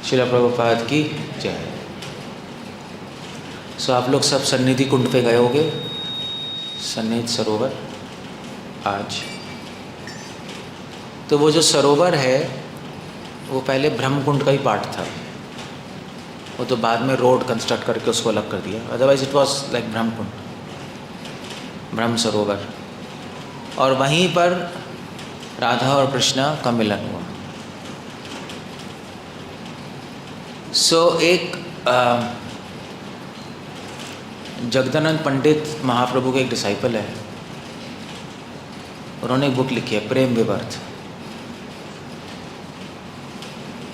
श्रील प्रभुपाद की जय। सो आप लोग सब सन्निधि कुंड पे गए होगे, सन्निधि सरोवर। आज तो वो जो सरोवर है वो पहले ब्रह्म कुंड का ही पार्ट था, वो तो बाद में रोड कंस्ट्रक्ट करके उसको अलग कर दिया। अदरवाइज इट वाज लाइक ब्रह्म कुंड, ब्रह्म सरोवर। और वहीं पर राधा और कृष्णा का मिलन हुआ। सो एक जगदानंद पंडित महाप्रभु के एक डिसाइपल है, उन्होंने एक बुक लिखी है प्रेम विवर्त,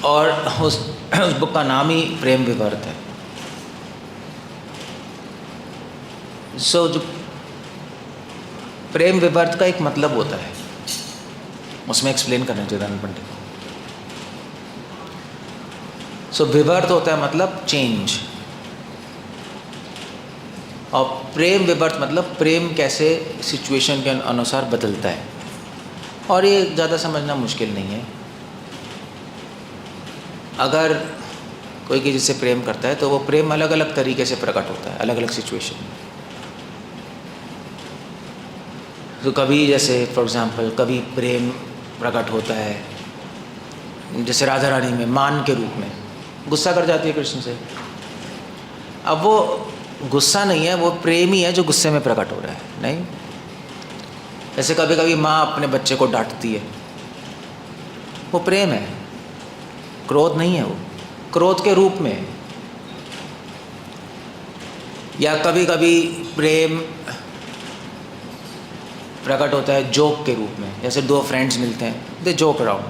और उस बुक का नाम ही प्रेम विवर्त है। सो जो प्रेम विवर्त का एक मतलब होता है, उसमें एक्सप्लेन करना चाहिए जगदानंद पंडित को। सो विवर्त होता है मतलब चेंज, और प्रेम विवर्त मतलब प्रेम कैसे सिचुएशन के अनुसार बदलता है। और ये ज़्यादा समझना मुश्किल नहीं है। अगर कोई किसी से प्रेम करता है तो वो प्रेम अलग अलग तरीके से प्रकट होता है, अलग अलग सिचुएशन में। तो कभी जैसे फॉर एग्जांपल कभी प्रेम प्रकट होता है जैसे राधा रानी में मान के रूप में गुस्सा कर जाती है कृष्ण से। अब वो गुस्सा नहीं है, वो प्रेम ही है जो गुस्से में प्रकट हो रहा है। नहीं, जैसे कभी कभी माँ अपने बच्चे को डांटती है, वो प्रेम है, क्रोध नहीं है, वो क्रोध के रूप में। या कभी कभी प्रेम प्रकट होता है जोक के रूप में, जैसे दो फ्रेंड्स मिलते हैं, दे जोक अराउंड,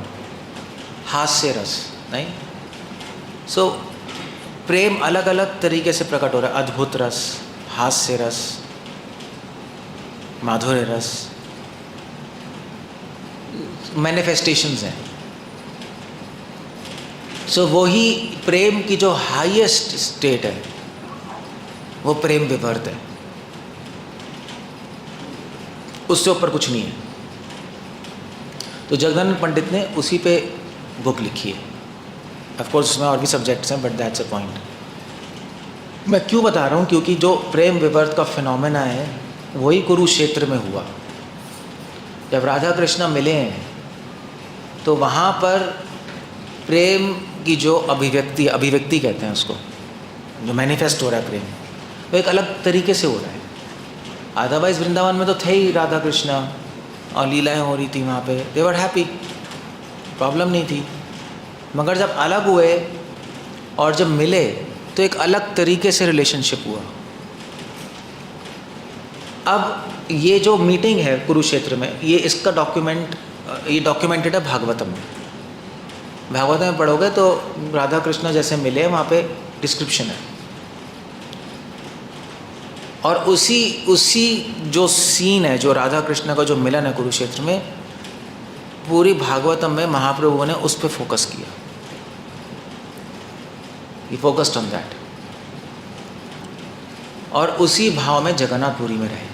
हास्य रस। नहीं, सो प्रेम अलग अलग तरीके से प्रकट हो रहा है। अद्भुत रस, हास्य रस, माधुर्य रस, मैनिफेस्टेशंस हैं। सो वही प्रेम की जो हाईएस्ट स्टेट है वो प्रेम विवर्त है, उससे ऊपर कुछ नहीं है। तो जगदानंद पंडित ने उसी पे बुक लिखी है। ऑफ कोर्स उसमें और भी सब्जेक्ट्स हैं, बट दैट्स अ पॉइंट। मैं क्यों बता रहा हूँ, क्योंकि जो प्रेम विवर्त का फिनोमेना है वही कुरुक्षेत्र में हुआ। जब राधा कृष्णा मिले हैं तो वहाँ पर प्रेम की जो अभिव्यक्ति कहते हैं उसको, जो मैनिफेस्ट हो रहा है प्रेम, वो एक अलग तरीके से हो रहा है। अदरवाइज वृंदावन में तो थे ही राधा कृष्णा और लीलाएँ हो रही थी वहाँ पे, दे वर हैप्पी, प्रॉब्लम नहीं थी। मगर जब अलग हुए और जब मिले तो एक अलग तरीके से रिलेशनशिप हुआ। अब ये जो मीटिंग है कुरुक्षेत्र में, ये इसका ये डॉक्यूमेंटेड है भागवतम में। भागवतम में पढ़ोगे तो राधा कृष्ण जैसे मिले वहाँ पे डिस्क्रिप्शन है। और उसी जो सीन है, जो राधा कृष्ण का जो मिलन है कुरुक्षेत्र में, पूरी भागवतम में महाप्रभु ने उस पर फोकस किया। ही फोकस्ड ऑन दैट, और उसी भाव में जगन्नाथपुरी में रहे।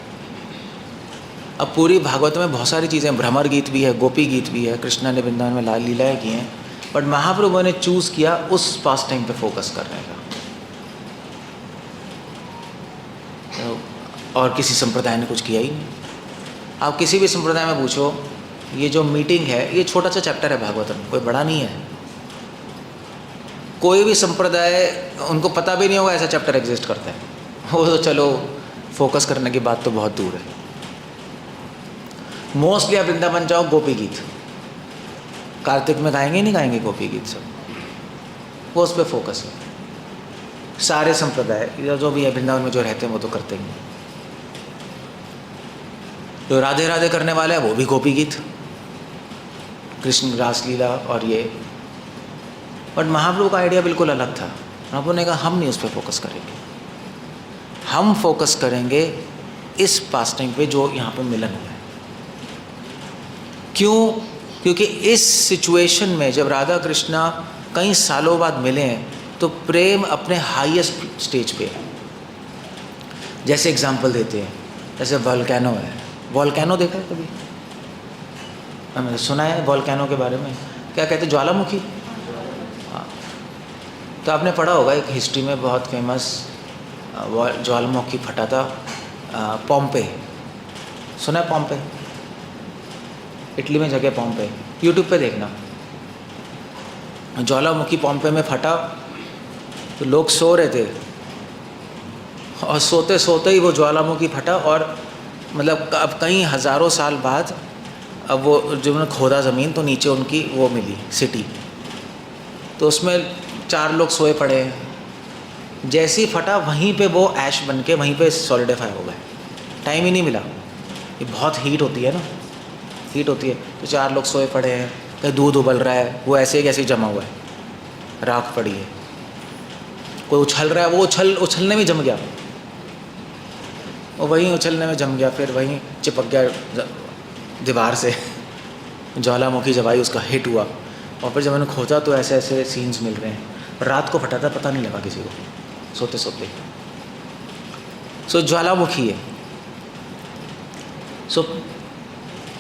अब पूरी भागवत में बहुत सारी चीज़ें, भ्रमर गीत भी है, गोपी गीत भी है, कृष्णा ने वृंदावन में लाल लीलाएँ की हैं, बट महाप्रभु ने चूज़ किया उस पास टाइम पे फोकस करने का। और किसी संप्रदाय ने कुछ किया ही नहीं। आप किसी भी संप्रदाय में पूछो, ये जो मीटिंग है ये छोटा सा चैप्टर है भागवतम, कोई बड़ा नहीं है। कोई भी संप्रदाय, उनको पता भी नहीं होगा ऐसा चैप्टर एग्जिस्ट करता है। वो तो चलो फोकस करने की बात तो बहुत दूर है। मोस्टली आप वृंदावन जाओ, गोपी गीत, कार्तिक में गाएंगे नहीं गाएंगे गोपी गीत सब, वो उस पर फोकस है। सारे संप्रदाय जो भी है वृंदावन में जो रहते हैं वो तो करते ही हैं। जो राधे राधे करने वाले हैं वो भी गोपी गीत, कृष्ण रासलीला और ये। बट महाप्रभु का आइडिया बिल्कुल अलग था। महाप्रभु ने कहा हम नहीं उस पर फोकस करेंगे, हम फोकस करेंगे इस पास टाइम पे जो यहाँ पे मिलन हुआ है। क्यों? क्योंकि इस सिचुएशन में जब राधा कृष्णा कई सालों बाद मिले हैं तो प्रेम अपने हाईएस्ट स्टेज पे है। जैसे एग्जाम्पल देते हैं, जैसे वॉल्केनो है। वॉल्केनो देखा है कभी? मैंने सुना है वॉल्केनो के बारे में, क्या कहते हैं, ज्वालामुखी। हाँ, तो आपने पढ़ा होगा एक हिस्ट्री में बहुत फेमस ज्वालामुखी फटा था, पॉम्पे, सुना है पॉम्पे? इटली में जगह पॉम्पे, यूट्यूब पे देखना। ज्वालामुखी पॉम्पे में फटा तो लोग सो रहे थे और सोते सोते ही वो ज्वालामुखी फटा, और मतलब अब कई हज़ारों साल बाद अब वो जो उन्होंने खोदा ज़मीन तो नीचे उनकी वो मिली सिटी, तो उसमें 4 लोग सोए पड़े हैं। जैसे ही फटा वहीं पे वो ऐश बन के वहीं पे सॉलिडिफाई हो गए, टाइम ही नहीं मिला। ये बहुत हीट होती है ना, हीट होती है, तो 4 लोग सोए पड़े हैं, कहीं दूध उबल रहा है, वो ऐसे ही कैसे जमा हुआ है, राख पड़ी है, कोई उछल रहा है, वो उछलने में जम गया, वो वहीं उछलने में जम गया, फिर वहीं चिपक गया दीवार से। ज्वालामुखी जब आई उसका हिट हुआ, और फिर जब मैंने खोजा तो ऐसे ऐसे सीन्स मिल रहे हैं। रात को फटा था, पता नहीं लगा किसी को, सोते सोते। सो ज्वालामुखी है। सो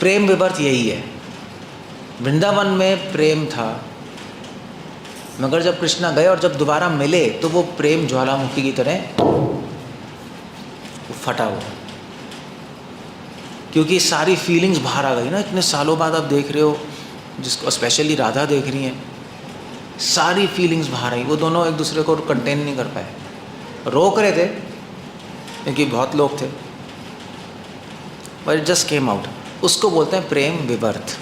प्रेम विवर्त यही है। वृंदावन में प्रेम था, मगर जब कृष्णा गए और जब दोबारा मिले तो वो प्रेम ज्वालामुखी की तरह फटा हुआ, क्योंकि सारी फीलिंग्स बाहर आ गई ना। इतने सालों बाद आप देख रहे हो, जिसको स्पेशली राधा देख रही हैं, सारी फीलिंग्स बाहर आई। वो दोनों एक दूसरे को कंटेन नहीं कर पाए, रोक रहे थे क्योंकि बहुत लोग थे, but it just came out. उसको बोलते हैं प्रेम विवर्त,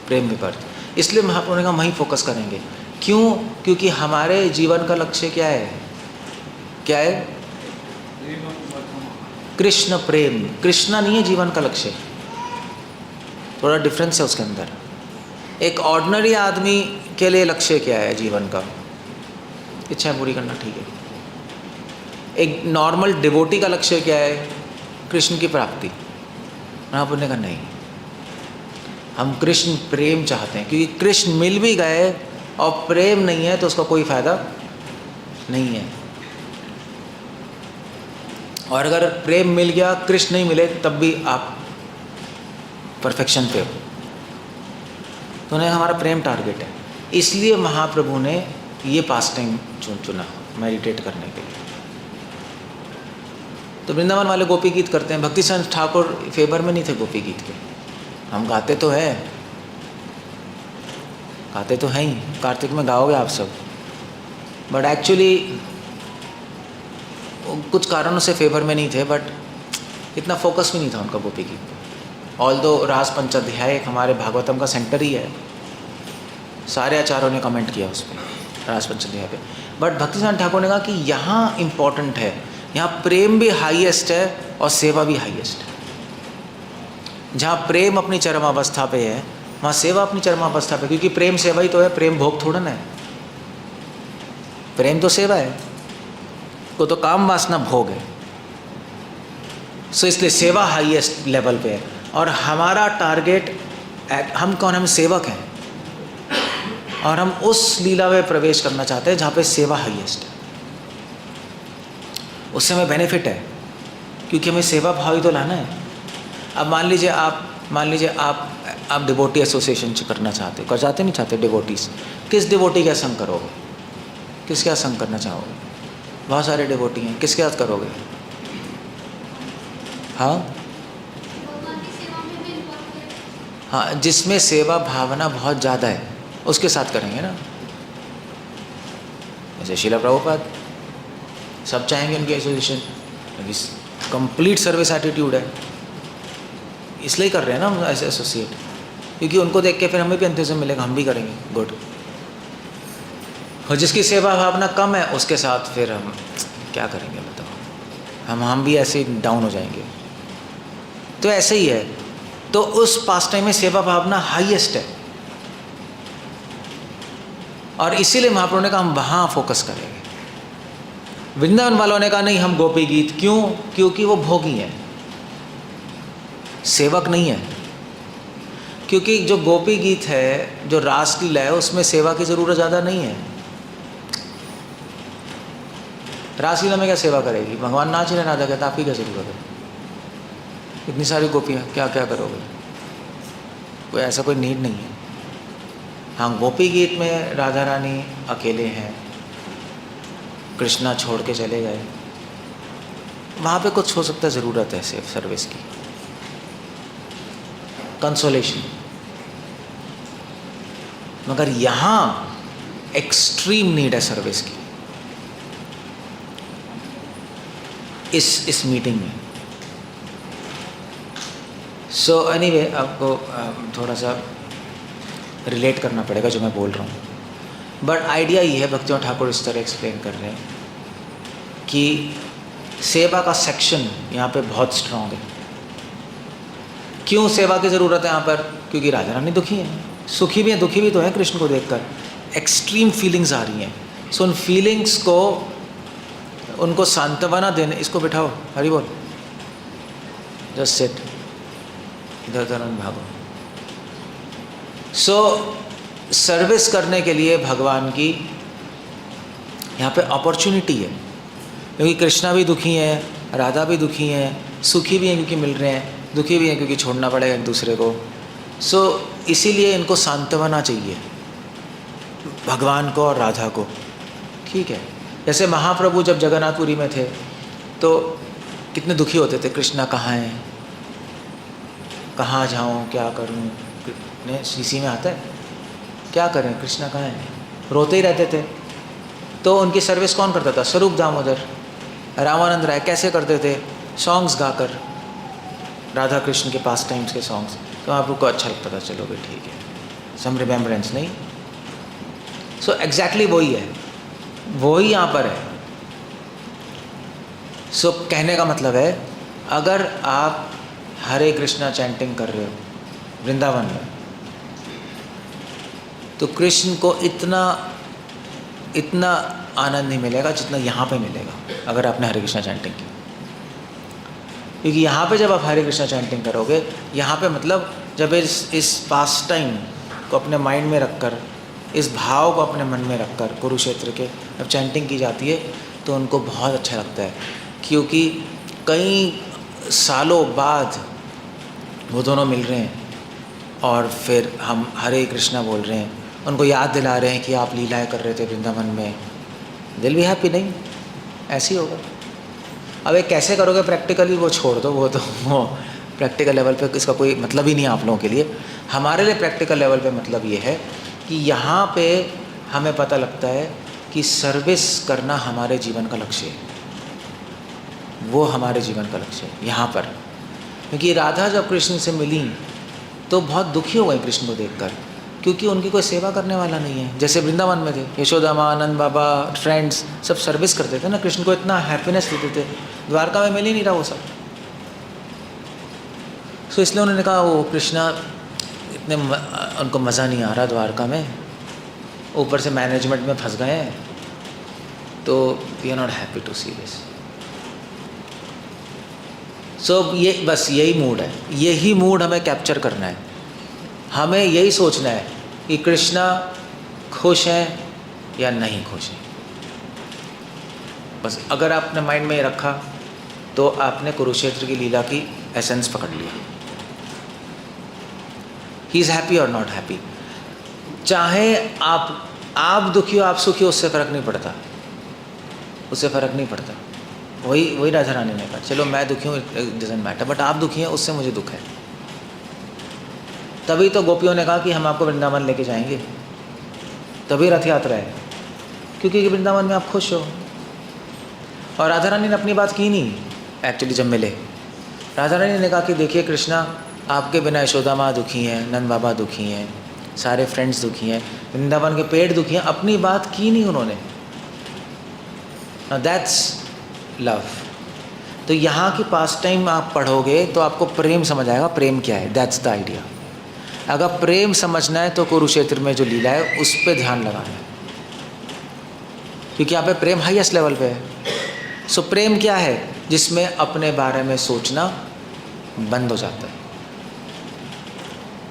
प्रेम विवर्त। इसलिए महाप्रभु ने कहा वहीं फोकस करेंगे। क्यों? क्योंकि हमारे जीवन का लक्ष्य क्या है? क्या है? कृष्ण प्रेम। कृष्णा नहीं है जीवन का लक्ष्य, थोड़ा डिफरेंस है उसके अंदर। एक ऑर्डिनरी आदमी के लिए लक्ष्य क्या है जीवन का? इच्छाएं पूरी करना, ठीक है। एक नॉर्मल डिवोटी का लक्ष्य क्या है? कृष्ण की प्राप्ति। महाप्रभु ने कहा नहीं, हम कृष्ण प्रेम चाहते हैं, क्योंकि कृष्ण मिल भी गए और प्रेम नहीं है तो उसका कोई फायदा नहीं है। और अगर प्रेम मिल गया, कृष्ण नहीं मिले, तब भी आप परफेक्शन पे हो। तो उन्हें हमारा प्रेम टारगेट है, इसलिए महाप्रभु ने ये पास टाइम चुना मेडिटेट करने के लिए। तो वृंदावन वाले गोपी गीत करते हैं, भक्ति सिंह ठाकुर फेवर में नहीं थे गोपी गीत के। हम गाते तो हैं, गाते तो हैं ही, कार्तिक में गाओगे आप सब, बट एक्चुअली कुछ कारणों से फेवर में नहीं थे, बट इतना फोकस भी नहीं था उनका गोपी गीत पे। ऑल दो रास पंचाध्याय एक हमारे भागवतम का सेंटर ही है, सारे आचार्यों ने कमेंट किया उस पर, रास पंचाध्याय पे। बट भक्ति सिंह ठाकुर ने कहा कि यहाँ इम्पॉर्टेंट है, यहाँ प्रेम भी हाईएस्ट है और सेवा भी हाईएस्ट है। जहाँ प्रेम अपनी चरमावस्था पे है, वहाँ सेवा अपनी चरमावस्था पे, क्योंकि प्रेम सेवा ही तो है, प्रेम भोग थोड़ा ना है। प्रेम तो सेवा है, को तो काम वासना भोग है। सो इसलिए सेवा हाईएस्ट लेवल पे है। और हमारा टारगेट, हम कौन? हम सेवक हैं, और हम उस लीला में प्रवेश करना चाहते हैं जहाँ पे सेवा हाईएस्ट है। उससे हमें बेनिफिट है, क्योंकि हमें सेवा भाव ही तो लाना है। अब मान लीजिए आप डिवोटी एसोसिएशन करना चाहते हो, कर चाहते नहीं चाहते डिवोटीज, किस डिवोटी का संग करोगे? किसके साथ संग करना चाहोगे? बहुत सारे डिवोटी हैं, किसके साथ करोगे? हाँ, जिसमें सेवा भावना बहुत ज़्यादा है उसके साथ करेंगे ना। जैसे शिला प्रभुपाद, सब चाहेंगे उनकी एसोसिएशन, कंप्लीट सर्विस एटीट्यूड है, इसलिए कर रहे हैं ना हम ऐसे एसोसिएट, क्योंकि उनको देख के फिर हमें भी एंथुसिज्म मिलेगा, हम भी करेंगे, गुड। और जिसकी सेवा भावना कम है उसके साथ फिर हम क्या करेंगे बताओ, हम भी ऐसे डाउन हो जाएंगे। तो ऐसे ही है। तो उस पास टाइम में सेवा भावना हाईएस्ट है, और इसीलिए महाप्रभु ने कहा हम वहाँ फोकस करेंगे। वृंदावन वालों ने कहा नहीं, हम गोपी गीत। क्यों? क्योंकि वो भोगी है, सेवक नहीं है। क्योंकि जो गोपी गीत है, जो रासलीला है, उसमें सेवा की ज़रूरत ज़्यादा नहीं है। रासलीला में क्या सेवा करेगी? भगवान नाच रहे, राधा कहता आपकी क्या ज़रूरत है? इतनी सारी गोपियाँ, क्या क्या करोगे? कोई ऐसा कोई नीड नहीं है। हाँ, गोपी गीत में राधा रानी अकेले हैं, कृष्णा छोड़ के चले गए, वहाँ पे कुछ हो सकता है ज़रूरत है सेफ सर्विस की, कंसोलेशन। मगर यहाँ एक्सट्रीम नीड है सर्विस की, इस मीटिंग में। सो एनीवे, आपको थोड़ा सा रिलेट करना पड़ेगा जो मैं बोल रहा हूँ, बट आइडिया ये है, भक्तियों ठाकुर इस तरह एक्सप्लेन कर रहे हैं कि सेवा का सेक्शन यहाँ पे बहुत स्ट्रांग है। क्यों सेवा की ज़रूरत है यहाँ पर? क्योंकि राधा रानी दुखी हैं, सुखी भी हैं, दुखी भी तो हैं कृष्ण को देखकर, एक्सट्रीम फीलिंग्स आ रही हैं। सो उन फीलिंग्स को, उनको सांत्वना देने, इसको बिठाओ, हरि बोल, जस्ट सिट, इधर उधर भागो। सो सर्विस करने के लिए भगवान की यहाँ पे अपॉर्चुनिटी है, क्योंकि कृष्णा भी दुखी हैं, राधा भी दुखी हैं, सुखी भी हैं क्योंकि मिल रहे हैं, दुखी भी हैं क्योंकि छोड़ना पड़ेगा एक दूसरे को। सो इसीलिए इनको सांत्वना चाहिए, भगवान को और राधा को, ठीक है। जैसे महाप्रभु जब जगन्नाथपुरी में थे तो कितने दुखी होते थे, कृष्णा कहाँ हैं, कहाँ जाऊँ, क्या करूँ, ने सीसी में आता है, क्या करें, कृष्णा कहाँ हैं, रोते ही रहते थे। तो उनकी सर्विस कौन करता था? स्वरूप दामोदर, रामानंद राय कैसे करते थे? सॉन्ग्स गाकर, राधा कृष्ण के पास टाइम्स के सॉन्ग्स। तो आपको अच्छा लगता था, चलो भाई ठीक है, सम रिमेम्बरेंस, नहीं। सो एग्जैक्टली वही है, वही यहाँ पर है। सो कहने का मतलब है, अगर आप हरे कृष्णा चैंटिंग कर रहे हो वृंदावन में, तो कृष्ण को इतना आनंद नहीं मिलेगा जितना यहाँ पे मिलेगा अगर आपने हरे कृष्णा चैंटिंग की। क्योंकि यहाँ पे जब आप हरे कृष्णा चैंटिंग करोगे, यहाँ पे मतलब जब इस पास टाइम को अपने माइंड में रखकर, इस भाव को अपने मन में रखकर कुरुक्षेत्र के जब चैंटिंग की जाती है तो उनको बहुत अच्छा लगता है, क्योंकि कई सालों बाद वो दोनों मिल रहे हैं और फिर हम हरे कृष्णा बोल रहे हैं, उनको याद दिला रहे हैं कि आप लीलाएं कर रहे थे वृंदावन में। दिल भी हैप्पी, नहीं? ऐसे ही होगा। अब ये कैसे करोगे प्रैक्टिकली, वो छोड़ दो, वो प्रैक्टिकल लेवल पे इसका कोई मतलब ही नहीं है आप लोगों के लिए। हमारे लिए प्रैक्टिकल लेवल पे मतलब ये है कि यहाँ पे हमें पता लगता है कि सर्विस करना हमारे जीवन का लक्ष्य है, वो हमारे जीवन का लक्ष्य है यहाँ पर। क्योंकि राधा जब कृष्ण से मिली तो बहुत दुखी हो गई कृष्ण को देखकर, क्योंकि उनकी कोई सेवा करने वाला नहीं है। जैसे वृंदावन में थे, यशोदा माँ, आनंद बाबा, फ्रेंड्स सब सर्विस करते थे ना, कृष्ण को इतना हैप्पीनेस देते थे। द्वारका में मिल ही नहीं रहा वो सब। सो इसलिए उन्होंने कहा वो कृष्णा इतने उनको मज़ा नहीं आ रहा द्वारका में, ऊपर से मैनेजमेंट में फंस गए हैं, तो we are not happy to see this. So ये बस यही मूड है, यही मूड हमें कैप्चर करना है। हमें यही सोचना है कि कृष्णा खुश हैं या नहीं खुश हैं। बस अगर आपने माइंड में रखा तो आपने कुरुक्षेत्र की लीला की एसेंस पकड़ लिया। ही इज़ हैप्पी और नॉट हैप्पी, चाहे आप दुखी हो, आप सुखी हो, उससे फ़र्क नहीं पड़ता, उससे फ़र्क नहीं पड़ता। वही राधा रानी ने कहा, चलो मैं दुखी हूँ, इट डजंट मैटर, बट आप दुखी हैं, उससे मुझे दुख है। तभी तो गोपियों ने कहा कि हम आपको वृंदावन लेके जाएंगे, तभी रथ यात्रा है, क्योंकि वृंदावन में आप खुश हो। और राधा रानी ने अपनी बात की नहीं एक्चुअली जब मिले। राधा रानी ने कहा कि देखिए कृष्णा, आपके बिना यशोदा माँ दुखी हैं, नंद बाबा दुखी हैं, सारे फ्रेंड्स दुखी हैं, वृंदावन के पेड़ दुखी हैं। अपनी बात की नहीं उन्होंने। That's love. तो यहाँ की पास टाइम आप पढ़ोगे तो आपको प्रेम समझ आएगा, प्रेम क्या है। That's the idea. अगर प्रेम समझना है तो कुरुक्षेत्र में जो लीला है उस पर ध्यान लगाना है, क्योंकि यहाँ पे प्रेम हाईएस्ट लेवल पे है। सो प्रेम क्या है? जिसमें अपने बारे में सोचना बंद हो जाता है।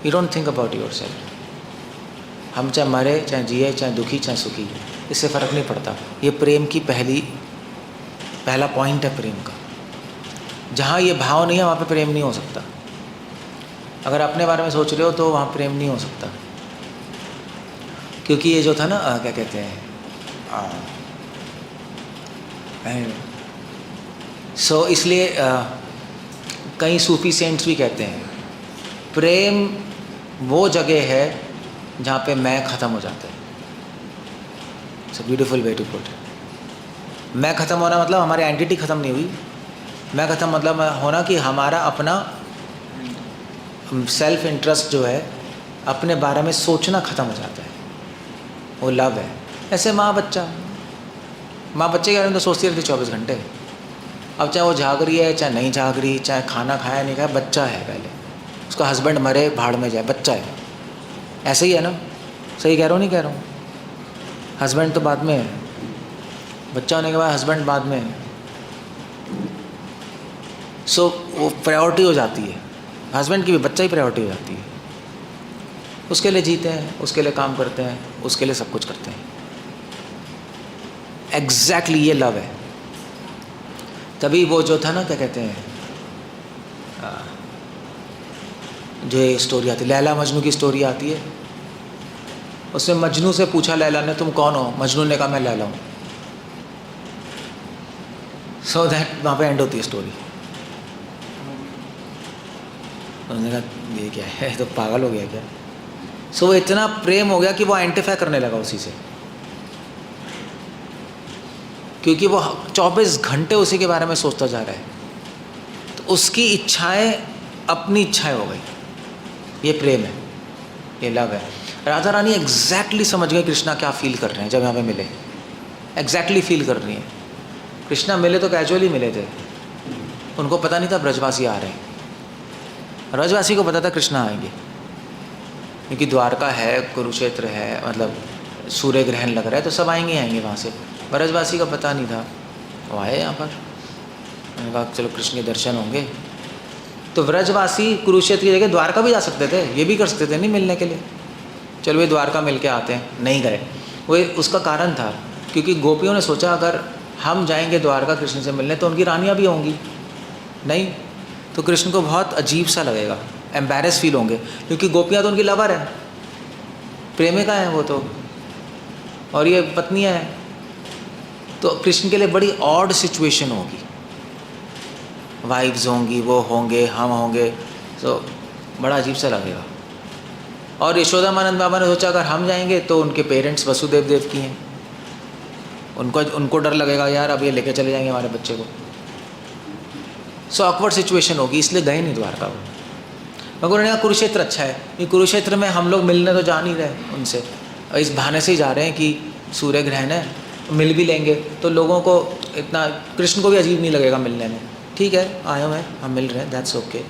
You don't think about your self. हम चाहे मरे, चाहे जिए, चाहे दुखी, चाहे सुखी, इससे फ़र्क नहीं पड़ता। ये प्रेम की पहला पॉइंट है प्रेम का। जहाँ ये भाव नहीं है वहाँ पे प्रेम नहीं हो सकता। अगर अपने बारे में सोच रहे हो तो वहाँ प्रेम नहीं हो सकता। क्योंकि ये जो था ना क्या कहते हैं सो इसलिए कई सूफी सेंट्स भी कहते हैं प्रेम वो जगह है जहाँ पे मैं ख़त्म हो जाता है। It's a beautiful way to put. मैं ख़त्म होना मतलब हमारी एंटिटी ख़त्म नहीं हुई, मैं ख़त्म मतलब होना कि हमारा अपना सेल्फ इंटरेस्ट जो है, अपने बारे में सोचना ख़त्म हो जाता है, वो लव है। ऐसे माँ बच्चे के बारे में तो सोचती रहती 24 घंटे। अब चाहे वो जाग रही है चाहे नहीं जाग रही, चाहे खाना खाया नहीं खाया, बच्चा है पहले, उसका हस्बैंड मरे भाड़ में जाए, बच्चा है। ऐसे ही है ना, सही कह रहा हूँ नहीं कह रहा हूँ? हस्बैंड तो बाद में है, बच्चा होने के बाद हस्बैंड बाद में है। सो वो प्रायोरिटी हो जाती है, हस्बैंड की भी बच्चा ही प्रायोरिटी हो जाती है। उसके लिए जीते हैं, उसके लिए काम करते हैं, उसके लिए सब कुछ करते हैं। एग्जैक्टली ये लव है। तभी वो जो था ना क्या कहते हैं, जो ये स्टोरी आती है लैला मजनू की स्टोरी आती है, उसमें मजनू से पूछा लैला ने तुम कौन हो, मजनू ने कहा मैं लैला हूँ। सो दैट वहाँ पे एंड होती है स्टोरी। उन्होंने कहा ये क्या है, तो पागल हो गया क्या? सो वो इतना प्रेम हो गया कि वो आइडेंटिफाई करने लगा उसी से, क्योंकि वो 24 घंटे उसी के बारे में सोचता जा रहा है, तो उसकी इच्छाएं अपनी इच्छाएं हो गई। ये प्रेम है, ये लव है। राधा रानी एग्जैक्टली समझ गए कृष्णा क्या फील कर रहे हैं जब यहाँ पे मिले, एग्जैक्टली फील कर रही हैं। कृष्णा मिले तो कैजुअली मिले थे, उनको पता नहीं था ब्रजवासी आ रहे हैं। ब्रजवासी को पता था कृष्णा आएंगे, क्योंकि द्वारका है, कुरुक्षेत्र है, मतलब सूर्य ग्रहण लग रहा है तो सब आएंगे वहाँ से। ब्रजवासी का पता नहीं था, वो आए यहाँ पर, मैंने कहा चलो कृष्ण के दर्शन होंगे। तो ब्रजवासी कुरुक्षेत्र की जगह द्वारका भी जा सकते थे, ये भी कर सकते थे नहीं मिलने के लिए, चलो वे द्वारका मिल के आते हैं, नहीं गए। वो उसका कारण था क्योंकि गोपियों ने सोचा अगर हम जाएंगे द्वारका कृष्ण से मिलने तो उनकी रानियाँ भी होंगी, नहीं तो कृष्ण को बहुत अजीब सा लगेगा, एम्बैरेस फील होंगे, क्योंकि गोपियाँ तो उनकी लवर है, प्रेमिका हैं वो तो, और ये पत्नियाँ हैं। तो कृष्ण के लिए बड़ी ऑड सिचुएशन होगी, वाइफ्स होंगी, वो होंगे, हम होंगे, तो बड़ा अजीब सा लगेगा। और यशोदामानंद बाबा ने सोचा अगर हम जाएंगे तो उनके पेरेंट्स वसुदेव देवकी हैं, उनको डर लगेगा यार अब ये लेके चले जाएंगे हमारे बच्चे को। सो ऑकवर्ड सिचुएशन होगी, इसलिए गए नहीं द्वारका वो। मगर उन्होंने कहा कुरुक्षेत्र अच्छा है, ये कुरुक्षेत्र में हम लोग मिलने तो जा नहीं रहे उनसे, इस बहाने से ही जा रहे हैं कि सूर्य ग्रहण है, मिल भी लेंगे तो लोगों को इतना, कृष्ण को भी अजीब नहीं लगेगा मिलने में। ठीक है आए हुए हैं, हम मिल रहे हैं, दैट्स ओके।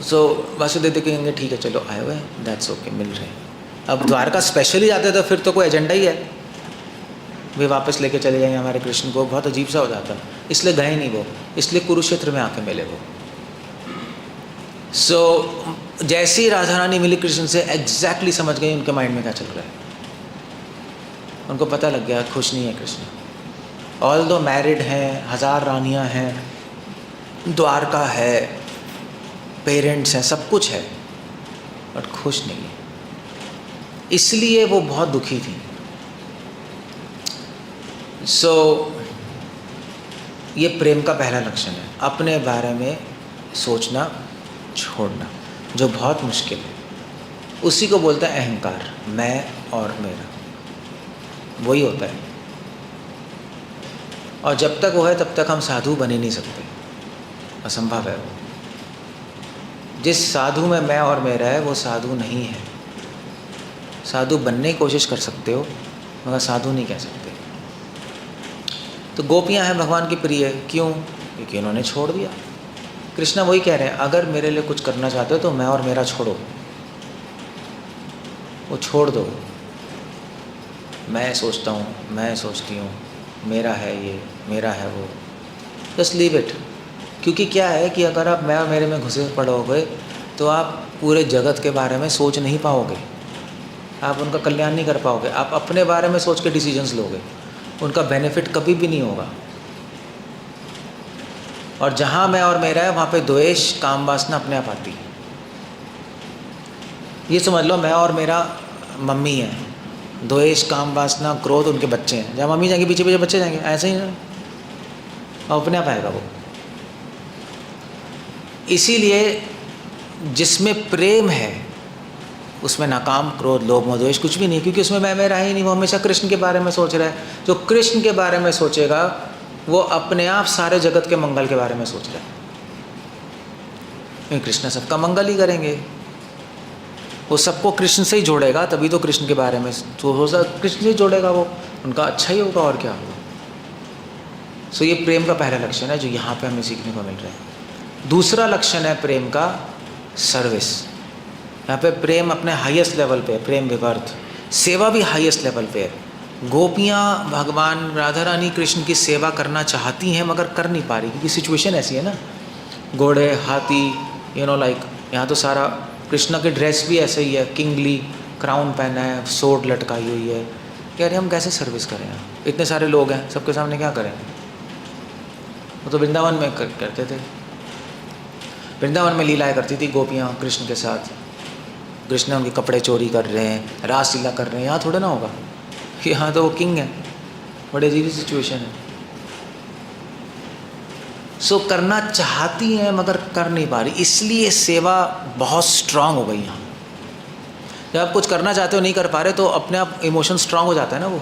सो वासुदेव कहेंगे ठीक है चलो आए हुए हैं, दैट्स ओके, मिल रहे हैं। अब द्वारका स्पेशली जाते तो फिर तो कोई एजेंडा ही है, वे वापस लेके चले जाएंगे हमारे कृष्ण को, बहुत अजीब सा हो जाता, इसलिए गए नहीं वो, इसलिए कुरुक्षेत्र में आके मिले वो। सो जैसे ही राधा रानी मिली कृष्ण से, एग्जैक्टली समझ गई उनके माइंड में क्या चल रहा है, उनको पता लग गया खुश नहीं है कृष्ण। ऑल दो मैरिड हैं, 1000 रानियां हैं, द्वारका है, पेरेंट्स हैं, सब कुछ है, बट खुश नहीं है, इसलिए वो बहुत दुखी थी। सो ये प्रेम का पहला लक्षण है, अपने बारे में सोचना छोड़ना, जो बहुत मुश्किल है। उसी को बोलता है अहंकार, मैं और मेरा, वही होता है। और जब तक वो है तब तक हम साधु बन ही नहीं सकते, असंभव है वो। जिस साधु में मैं और मेरा है वो साधु नहीं है। साधु बनने की कोशिश कर सकते हो मगर साधु नहीं कह सकते। तो गोपियां हैं भगवान की प्रिय, क्यों? क्योंकि उन्होंने छोड़ दिया। कृष्णा वही कह रहे हैं, अगर मेरे लिए कुछ करना चाहते हो तो मैं और मेरा छोड़ो, वो छोड़ दो। मैं सोचता हूँ, मैं सोचती हूँ, मेरा है ये, मेरा है वो, जस्ट लीव इट। क्योंकि क्या है कि अगर आप मैं और मेरे में घुसे पड़ोगे तो आप पूरे जगत के बारे में सोच नहीं पाओगे, आप उनका कल्याण नहीं कर पाओगे। आप अपने बारे में सोच के डिसीजंस लोगे, उनका बेनिफिट कभी भी नहीं होगा। और जहाँ मैं और मेरा है वहाँ पे द्वेष, काम वासना अपने आप आती है। ये समझ लो मैं और मेरा मम्मी है, द्वेष काम वासना क्रोध उनके बच्चे हैं, जहाँ मम्मी जाएंगी पीछे पीछे बच्चे जाएंगे, ऐसे ही ना, और अपने आप आएगा वो। इसीलिए जिसमें प्रेम है उसमें ना काम क्रोध लोभ मोह द्वेष कुछ भी नहीं, क्योंकि उसमें मैं मेरा ही नहीं, वो हमेशा कृष्ण के बारे में सोच रहा है। जो कृष्ण के बारे में सोचेगा वो अपने आप सारे जगत के मंगल के बारे में सोच रहा है, क्योंकि कृष्ण सबका मंगल ही करेंगे, वो सबको कृष्ण से ही जोड़ेगा, तभी तो कृष्ण के बारे में तो हो सकता, कृष्ण से ही जोड़ेगा वो, उनका अच्छा ही होगा और क्या होगा। सो ये प्रेम का पहला लक्षण है जो यहाँ पे हमें सीखने को मिल रहा है। दूसरा लक्षण है प्रेम का सर्विस। यहाँ पे प्रेम अपने हाईएस्ट लेवल पे है, प्रेम विवर्त, सेवा भी हाईएस्ट लेवल पे है। गोपियाँ भगवान राधा रानी कृष्ण की सेवा करना चाहती हैं मगर कर नहीं पा रही, क्योंकि सिचुएशन ऐसी है ना, घोड़े हाथी लाइक यहाँ तो सारा कृष्ण की ड्रेस भी ऐसे ही है, किंगली क्राउन पहना है, सोर्ड लटकाई हुई है। यार हम कैसे सर्विस करें, यहाँ इतने सारे लोग हैं, सबके सामने क्या करें। वो तो वृंदावन में करते थे, वृंदावन में लीलाएँ करती थी गोपियाँ कृष्ण के साथ, कृष्ण उनके कपड़े चोरी कर रहे हैं, रास लीला कर रहे हैं। यहाँ थोड़ा ना होगा, कि यहाँ तो वो किंग है, बड़े अजीब सिचुएशन है। सो करना चाहती हैं मगर कर नहीं पा रही, इसलिए सेवा बहुत स्ट्रांग हो गई यहाँ। जब आप कुछ करना चाहते हो नहीं कर पा रहे तो अपने आप इमोशन स्ट्रांग हो जाता है ना, वो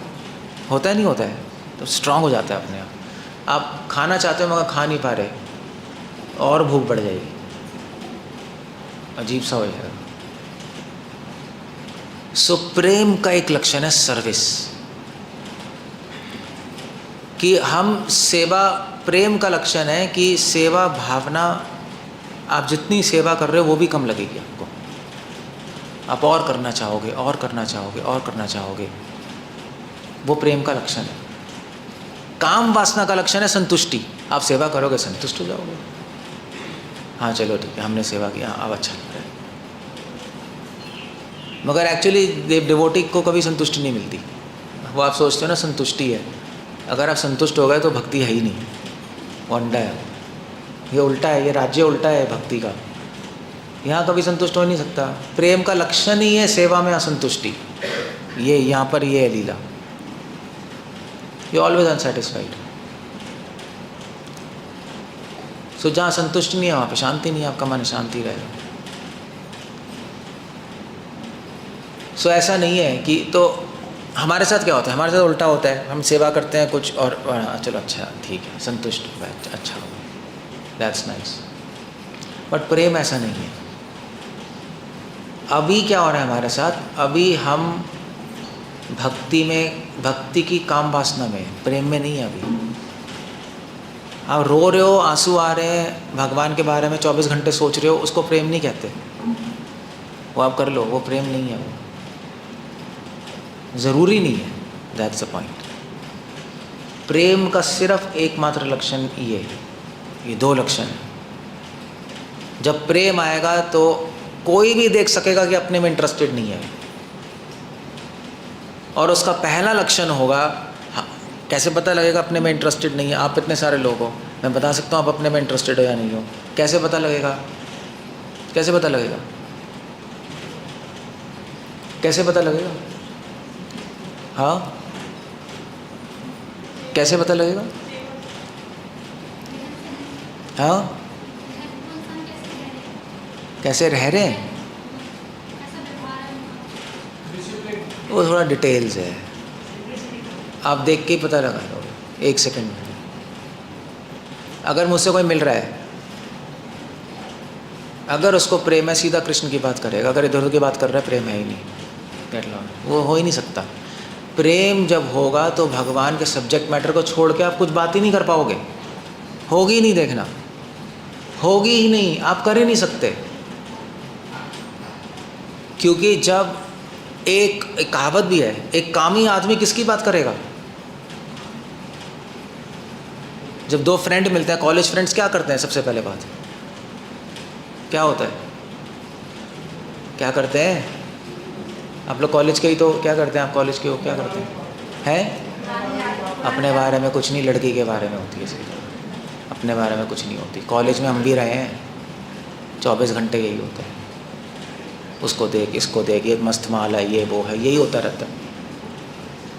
होता है नहीं होता है, तो स्ट्रांग हो जाता है अपने आप। आप खाना चाहते हो मगर खा नहीं पा रहे और भूख बढ़ जाएगी, अजीब सा हो जाएगा। सो प्रेम का एक लक्षण है सर्विस, कि हम सेवा, प्रेम का लक्षण है कि सेवा भावना, आप जितनी सेवा कर रहे हो वो भी कम लगेगी आपको, आप और करना चाहोगे और करना चाहोगे और करना चाहोगे, वो प्रेम का लक्षण है। काम वासना का लक्षण है संतुष्टि, आप सेवा करोगे संतुष्ट हो जाओगे, हाँ चलो ठीक है हमने सेवा की, हाँ अब अच्छा लग रहा है। मगर एक्चुअली डिवोटी को कभी संतुष्टि नहीं मिलती, वो आप सोचते हो ना संतुष्टि है, अगर आप संतुष्ट हो गए तो भक्ति है ही नहीं, वो अंडा है, ये उल्टा है, ये राज्य उल्टा है भक्ति का, यहाँ कभी संतुष्ट हो नहीं सकता। प्रेम का लक्षण ही है सेवा में असंतुष्टि, ये यहाँ पर ये है लीला, ये ऑलवेज अनसेटिस्फाइड। सो जहाँ संतुष्ट नहीं है वहाँ पे शांति नहीं है, आपका मन शांति रहेगा। सो ऐसा नहीं है कि, तो हमारे साथ क्या होता है, हमारे साथ उल्टा होता है, हम सेवा करते हैं कुछ और चलो अच्छा ठीक है संतुष्ट हो गए, अच्छा हो, दैट्स नाइस। बट प्रेम ऐसा नहीं है। अभी क्या हो रहा है हमारे साथ, अभी हम भक्ति में, भक्ति की काम वासना में, प्रेम में नहीं है। अभी आप रो रहे हो, आंसू आ रहे हैं, भगवान के बारे में 24 घंटे सोच रहे हो, उसको प्रेम नहीं कहते। वो आप कर लो, वो प्रेम नहीं है, वो ज़रूरी नहीं है, दैट्स द पॉइंट। प्रेम का सिर्फ एकमात्र लक्षण ये दो लक्षण है। जब प्रेम आएगा तो कोई भी देख सकेगा कि अपने में इंटरेस्टेड नहीं है, और उसका पहला लक्षण होगा, कैसे पता लगेगा अपने में इंटरेस्टेड नहीं है। आप इतने सारे लोग हो, मैं बता सकता हूँ आप अपने में इंटरेस्टेड हो या नहीं हो, कैसे पता लगेगा, कैसे पता लगेगा, कैसे पता लगेगा, हाँ कैसे पता लगेगा, हाँ कैसे रह रहे हैं, वो थोड़ा डिटेल्स है, आप देख के ही पता लगा लो, 1 सेकंड में। अगर मुझसे कोई मिल रहा है, अगर उसको प्रेम है, सीधा कृष्ण की बात करेगा, अगर इधर उधर की बात कर रहा है, प्रेम है ही नहीं, गेट लॉस्ट, वो हो ही नहीं सकता। प्रेम जब होगा तो भगवान के सब्जेक्ट मैटर को छोड़ के आप कुछ बात ही नहीं कर पाओगे, होगी ही नहीं, देखना होगी ही नहीं, आप कर ही नहीं सकते। क्योंकि जब एक कहावत भी है, एक कामी आदमी किसकी बात करेगा। जब 2 फ्रेंड मिलते हैं, कॉलेज फ्रेंड्स क्या करते हैं, सबसे पहले बात क्या होता है, क्या करते हैं आप लोग कॉलेज के ही तो, क्या करते हैं आप कॉलेज के हो, क्या करते हैं अपने बारे में कुछ नहीं, लड़की के बारे में होती है सीधा, अपने बारे में कुछ नहीं होती। कॉलेज में हम भी रहे हैं, 24 घंटे यही होता है, उसको देख, इसको देख, ये मस्त माल है, ये वो है, यही होता रहता है।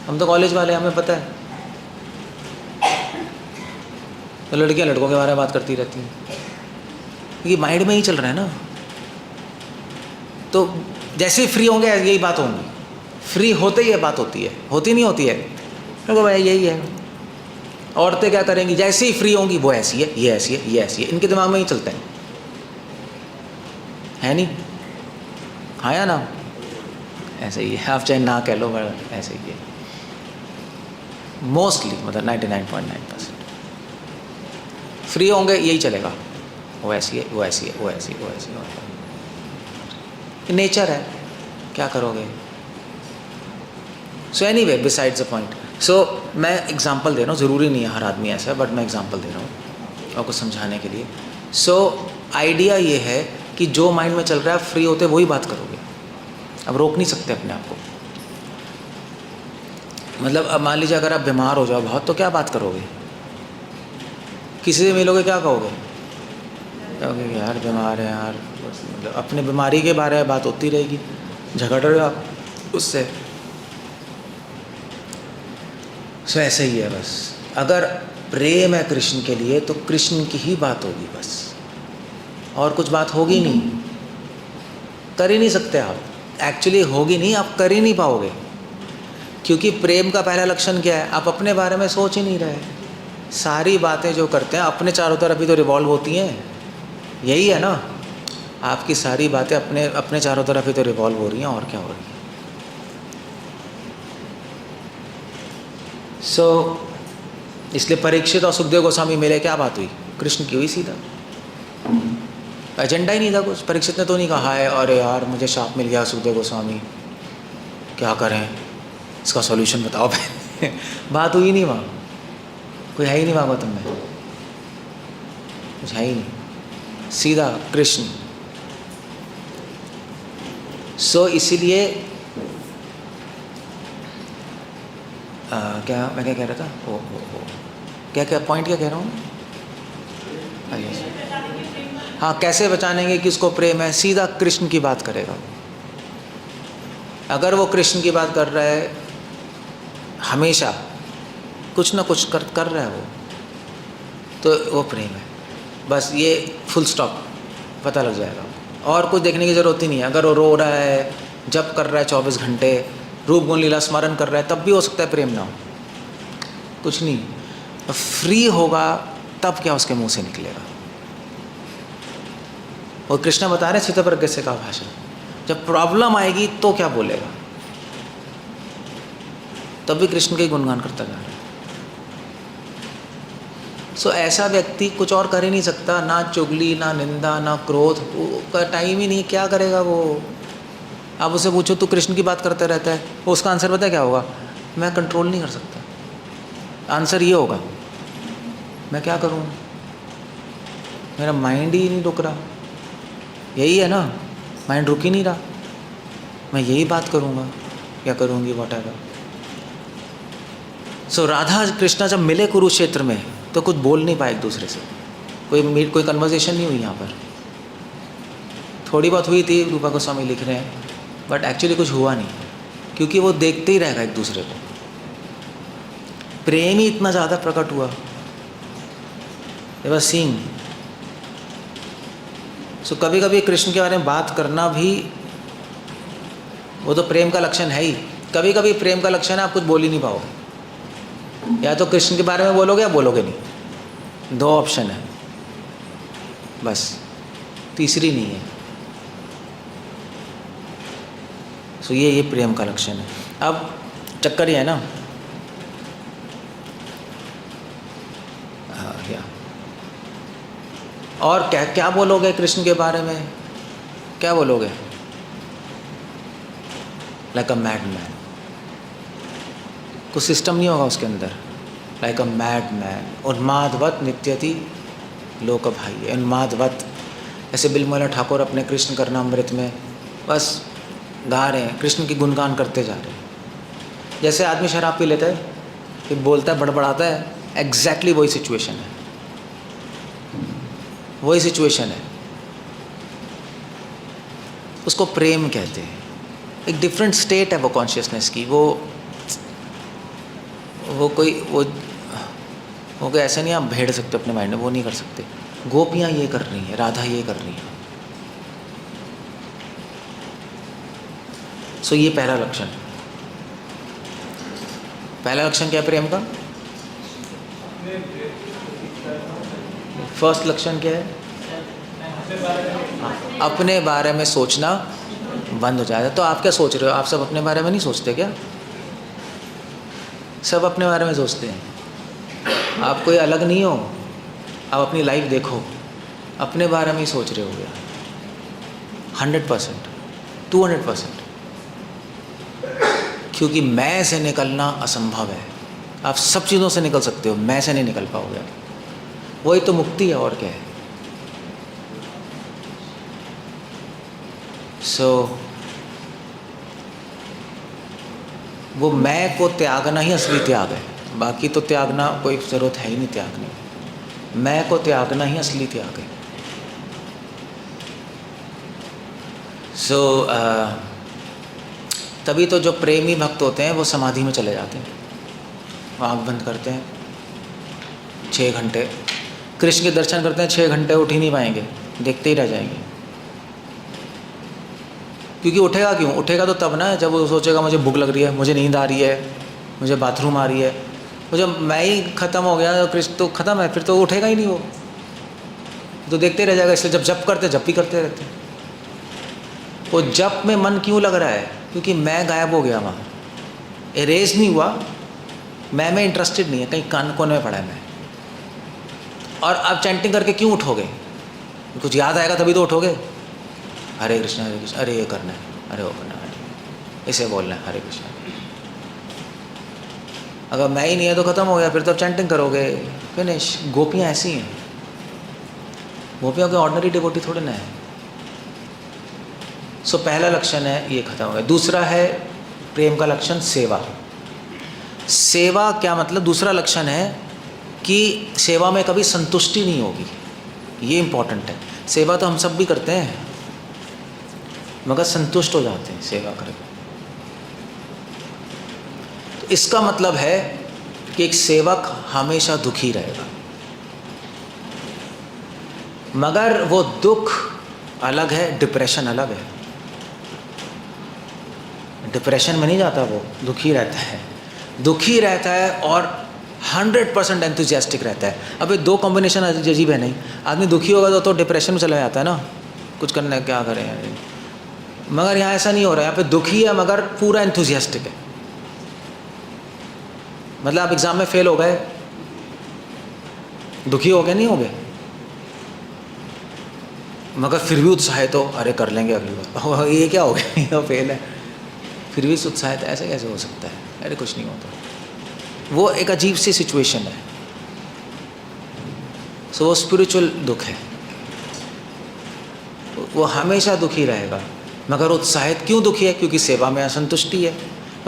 हम तो कॉलेज वाले, हमें पता है। तो लड़कियां लड़कों के बारे में बात करती रहती हैं, ये माइंड में ही चल रहा है ना। तो जैसे ही फ्री होंगे यही बात होंगी, फ्री होते ही ये बात होती है, होती नहीं होती है? देखो भाई यही है। औरतें क्या करेंगी, जैसे ही फ्री होंगी वो ऐसी है, ये ऐसी है, ये ऐसी है, इनके दिमाग में ही चलता है नहीं? हाँ या ना? ऐसे ही है, आप चाहे ना कह लो पर ऐसे ही है मोस्टली, मतलब 99.9%। फ्री होंगे यही चलेगा, वो ऐसी है, वो ऐसी है, वो ऐसी है, वो ऐसी है, नेचर है, क्या करोगे? So anyway, besides the point. So मैं एग्जांपल दे रहा हूँ, ज़रूरी नहीं है हर आदमी ऐसा है, बट मैं एग्जांपल दे रहा हूँ आपको समझाने के लिए। सो आइडिया ये है कि जो माइंड में चल रहा है, फ्री होते वही बात करोगे, अब रोक नहीं सकते अपने आप को। मतलब अब मान लीजिए अगर आप बीमार हो जाओ बहुत, तो क्या बात करोगे? किसी से मिलोगे क्या कहोगे? कहोगे कि यार बीमार है यार, बस मतलब अपने बीमारी के बारे में बात होती रहेगी, झगड़ रहे हो आप उससे। सो ऐसे ही है बस। अगर प्रेम है कृष्ण के लिए तो कृष्ण की ही बात होगी बस, और कुछ बात होगी नहीं, कर ही नहीं सकते आप। एक्चुअली होगी नहीं, आप कर ही नहीं पाओगे, क्योंकि प्रेम का पहला लक्षण क्या है? आप अपने बारे में सोच ही नहीं रहे। सारी बातें जो करते हैं अपने चारों तरफ ही तो रिवॉल्व होती हैं, यही है ना? आपकी सारी बातें अपने चारों तरफ ही तो रिवॉल्व हो रही हैं, और क्या हो रही है? सो इसलिए परीक्षित और सुखदेव गोस्वामी मिले, क्या बात हुई? कृष्ण की हुई सीधा, एजेंडा ही नहीं था कुछ। परीक्षित ने तो नहीं कहा है अरे यार मुझे शाप मिल गया सुखदेव गोस्वामी, क्या करें, इसका सॉल्यूशन बताओ बात हुई नहीं वहाँ, कोई है ही नहीं वहाँ तुम में, कुछ है ही नहीं, सीधा कृष्ण। सो इसीलिए क्या मैं क्या कह रहा था, ओ क्या पॉइंट क्या कह रहा हूँ? हाँ, कैसे बचानेंगे कि उसको प्रेम है? सीधा कृष्ण की बात करेगा। अगर वो कृष्ण की बात कर रहा है, हमेशा कुछ ना कुछ कर रहा है वो, तो वो प्रेम है बस, ये फुल स्टॉप, पता लग जाएगा। और कुछ देखने की ज़रूरत ही नहीं है। अगर वो रो रहा है, जप कर रहा है 24 घंटे, रूप गुण लीला स्मरण कर रहा है, तब भी हो सकता है प्रेम ना हो, कुछ नहीं। फ्री होगा तब क्या उसके मुंह से निकलेगा? और कृष्ण बता रहे स्थितप्रज्ञ से का भाषा, जब प्रॉब्लम आएगी तो क्या बोलेगा, तब भी कृष्ण के ही गुणगान करता जा रहा है। सो ऐसा व्यक्ति कुछ और कर ही नहीं सकता, ना चुगली, ना निंदा, ना क्रोध, का टाइम ही नहीं, क्या करेगा वो? आप उससे पूछो तू कृष्ण की बात करते रहता है, वो उसका आंसर पता है क्या होगा? मैं कंट्रोल नहीं कर सकता। आंसर ये होगा, मैं क्या करूँ, मेरा माइंड ही नहीं रुक रहा। यही है ना, माइंड रुक ही नहीं रहा, मैं यही बात करूँगा या करूँगी, व्हाटएवर। सो राधा कृष्णा जब मिले कुरुक्षेत्र में तो कुछ बोल नहीं पाए एक दूसरे से, कोई कन्वर्सेशन नहीं हुई यहाँ पर। थोड़ी बहुत हुई थी, रूपा गोस्वामी लिख रहे हैं, बट एक्चुअली कुछ हुआ नहीं, क्योंकि वो देखते ही रहेगा एक दूसरे को। प्रेम ही इतना ज़्यादा प्रकट हुआ, बस सीइंग। सो कभी कभी कृष्ण के बारे में बात करना भी वो तो प्रेम का लक्षण है ही। कभी कभी प्रेम का लक्षण है आप कुछ बोल ही नहीं पाओगे, या तो कृष्ण के बारे में बोलोगे या बोलोगे नहीं, दो ऑप्शन है बस, तीसरी नहीं है। सो ये प्रेम का लक्षण है। अब चक्कर ये है ना, हाँ क्या और क्या बोलोगे कृष्ण के बारे में, क्या बोलोगे? लाइक अ मैड मैन, कुछ सिस्टम नहीं होगा उसके अंदर। लाइक अ मैड मैन, उन्मादवत नित्यति लोक भाई, उन्मादवत। ऐसे बिलमोला ठाकुर अपने कृष्ण करनामृत में बस गा रहे हैं, कृष्ण की गुणगान करते जा रहे हैं। जैसे आदमी शराब पी लेता है, फिर बोलता है, बड़बड़ाता है, एग्जैक्टली वही सिचुएशन है, वही सिचुएशन है। उसको प्रेम कहते हैं। एक डिफरेंट स्टेट है वो कॉन्शियसनेस की। वो कोई ऐसा नहीं आप भेड़ सकते अपने माइंड में, वो नहीं कर सकते। गोपियाँ ये कर रही हैं, राधा ये कर रही हैं। सो ये पहला लक्षण। पहला लक्षण क्या है प्रेम का? फर्स्ट लक्षण क्या है? अपने बारे में सोचना बंद हो जाएगा। तो आप क्या सोच रहे हो? आप सब अपने बारे में नहीं सोचते क्या? सब अपने बारे में सोचते हैं। आप कोई अलग नहीं हो। आप अपनी लाइफ देखो, अपने बारे में ही सोच रहे हो गया 100%, 200%। क्योंकि मैं से निकलना असंभव है। आप सब चीज़ों से निकल सकते हो, मैं से नहीं निकल पाओगे। वही तो मुक्ति है, और क्या है। वो मैं को त्यागना ही असली त्याग है। बाकी तो त्यागना कोई ज़रूरत है ही नहीं त्यागने की। मैं को त्यागना ही असली त्याग है। तभी तो जो प्रेमी भक्त होते हैं वो समाधि में चले जाते हैं, आँख बंद करते हैं 6 घंटे, कृष्ण के दर्शन करते हैं 6 घंटे, उठ ही नहीं पाएंगे, देखते ही रह जाएंगे। क्योंकि उठेगा क्यों? उठेगा तो तब ना जब वो सोचेगा मुझे भूख लग रही है, मुझे नींद आ रही है, मुझे बाथरूम आ रही है। वो जब मैं ही ख़त्म हो गया तो कृष्ण तो ख़त्म है, फिर तो उठेगा ही नहीं वो, तो देखते रह जाएगा। इसलिए जब जप करते जप भी करते रहते हैं। वो जप में मन क्यों लग रहा है? क्योंकि मैं गायब हो गया, वहाँ एरेज नहीं हुआ। मैं में इंटरेस्टेड नहीं है, कहीं कान कोने में पड़ा है मैं। और आप चैंटिंग करके क्यों उठोगे? कुछ याद आएगा तभी तो उठोगे। हरे कृष्ण, अरे ये करना है, अरे वो करना है, इसे बोलना है, हरे कृष्ण। अगर मैं ही नहीं है तो ख़त्म हो गया, फिर तो आप चैंटिंग करोगे, फिनिश। गोपियाँ ऐसी हैं। गोपियों के ऑर्डिनरी डिवोटी थोड़े ना है। सो पहला लक्षण है ये ख़त्म हो गया। दूसरा है प्रेम का लक्षण सेवा। सेवा क्या मतलब? दूसरा लक्षण है कि सेवा में कभी संतुष्टि नहीं होगी। ये इम्पॉर्टेंट है। सेवा तो हम सब भी करते हैं, मगर संतुष्ट हो जाते हैं सेवा करके। तो इसका मतलब है कि एक सेवक हमेशा दुखी रहेगा, मगर वो दुख अलग है, डिप्रेशन अलग है। डिप्रेशन में नहीं जाता, वो दुखी रहता है। दुखी रहता है और 100% एंथुजियास्टिक रहता है। अब ये दो कॉम्बिनेशन अजीब है नहीं? आदमी दुखी होगा तो डिप्रेशन में चला जाता है ना, कुछ करना है, क्या करें यार। मगर यहाँ ऐसा नहीं हो रहा है। यहाँ पे दुखी है मगर पूरा एंथुजियास्टिक है। मतलब आप एग्ज़ाम में फेल हो गए, दुखी हो गए, नहीं हो गए, मगर फिर भी उत्साहित हो, अरे कर लेंगे अगली बार। ये क्या हो गया, ये तो फेल है, फिर भी उत्साहित है। ऐसे कैसे हो सकता है? अरे कुछ नहीं होता। वो एक अजीब सी सिचुएशन है। सो वो स्पिरिचुअल दुख है। वो हमेशा दुखी रहेगा, मगर उत्साहित क्यों दुखी है? क्योंकि सेवा में असंतुष्टि है।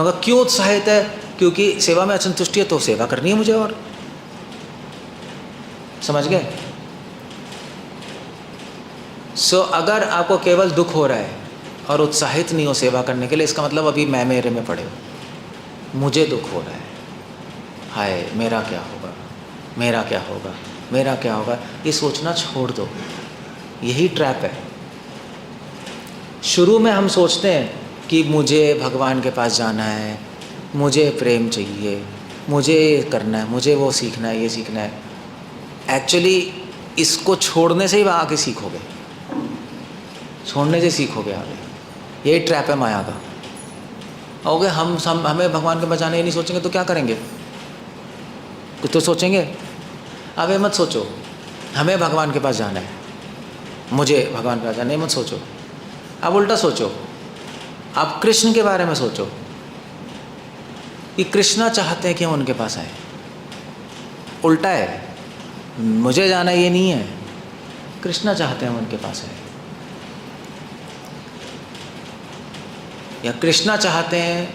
मगर क्यों उत्साहित है? क्योंकि सेवा में असंतुष्टि है, तो सेवा करनी है मुझे। और समझ गए? सो अगर आपको केवल दुख हो रहा है और उत्साहित नहीं हो सेवा करने के लिए, इसका मतलब अभी मैं मेरे में पड़े हो। मुझे दुख हो रहा है, हाय मेरा क्या होगा, मेरा क्या होगा, मेरा क्या होगा, ये सोचना छोड़ दो। यही ट्रैप है। शुरू में हम सोचते हैं कि मुझे भगवान के पास जाना है, मुझे प्रेम चाहिए, मुझे ये करना है, मुझे वो सीखना है, ये सीखना है। एक्चुअली इसको छोड़ने से ही आगे सीखोगे, छोड़ने से सीखोगे आगे। यही ट्रैप है माया का। होगे हमें भगवान के पास जाना ही नहीं सोचेंगे तो क्या करेंगे? कुछ तो सोचेंगे। अब ये मत सोचो हमें भगवान के पास जाना है, मुझे भगवान के पास जाना है, मत सोचो। अब उल्टा सोचो, आप कृष्ण के बारे में सोचो कि कृष्णा चाहते हैं कि हम उनके पास आए। उल्टा है, मुझे जाना ये नहीं है, कृष्णा चाहते हैं हम उनके पास आए। या कृष्णा चाहते हैं,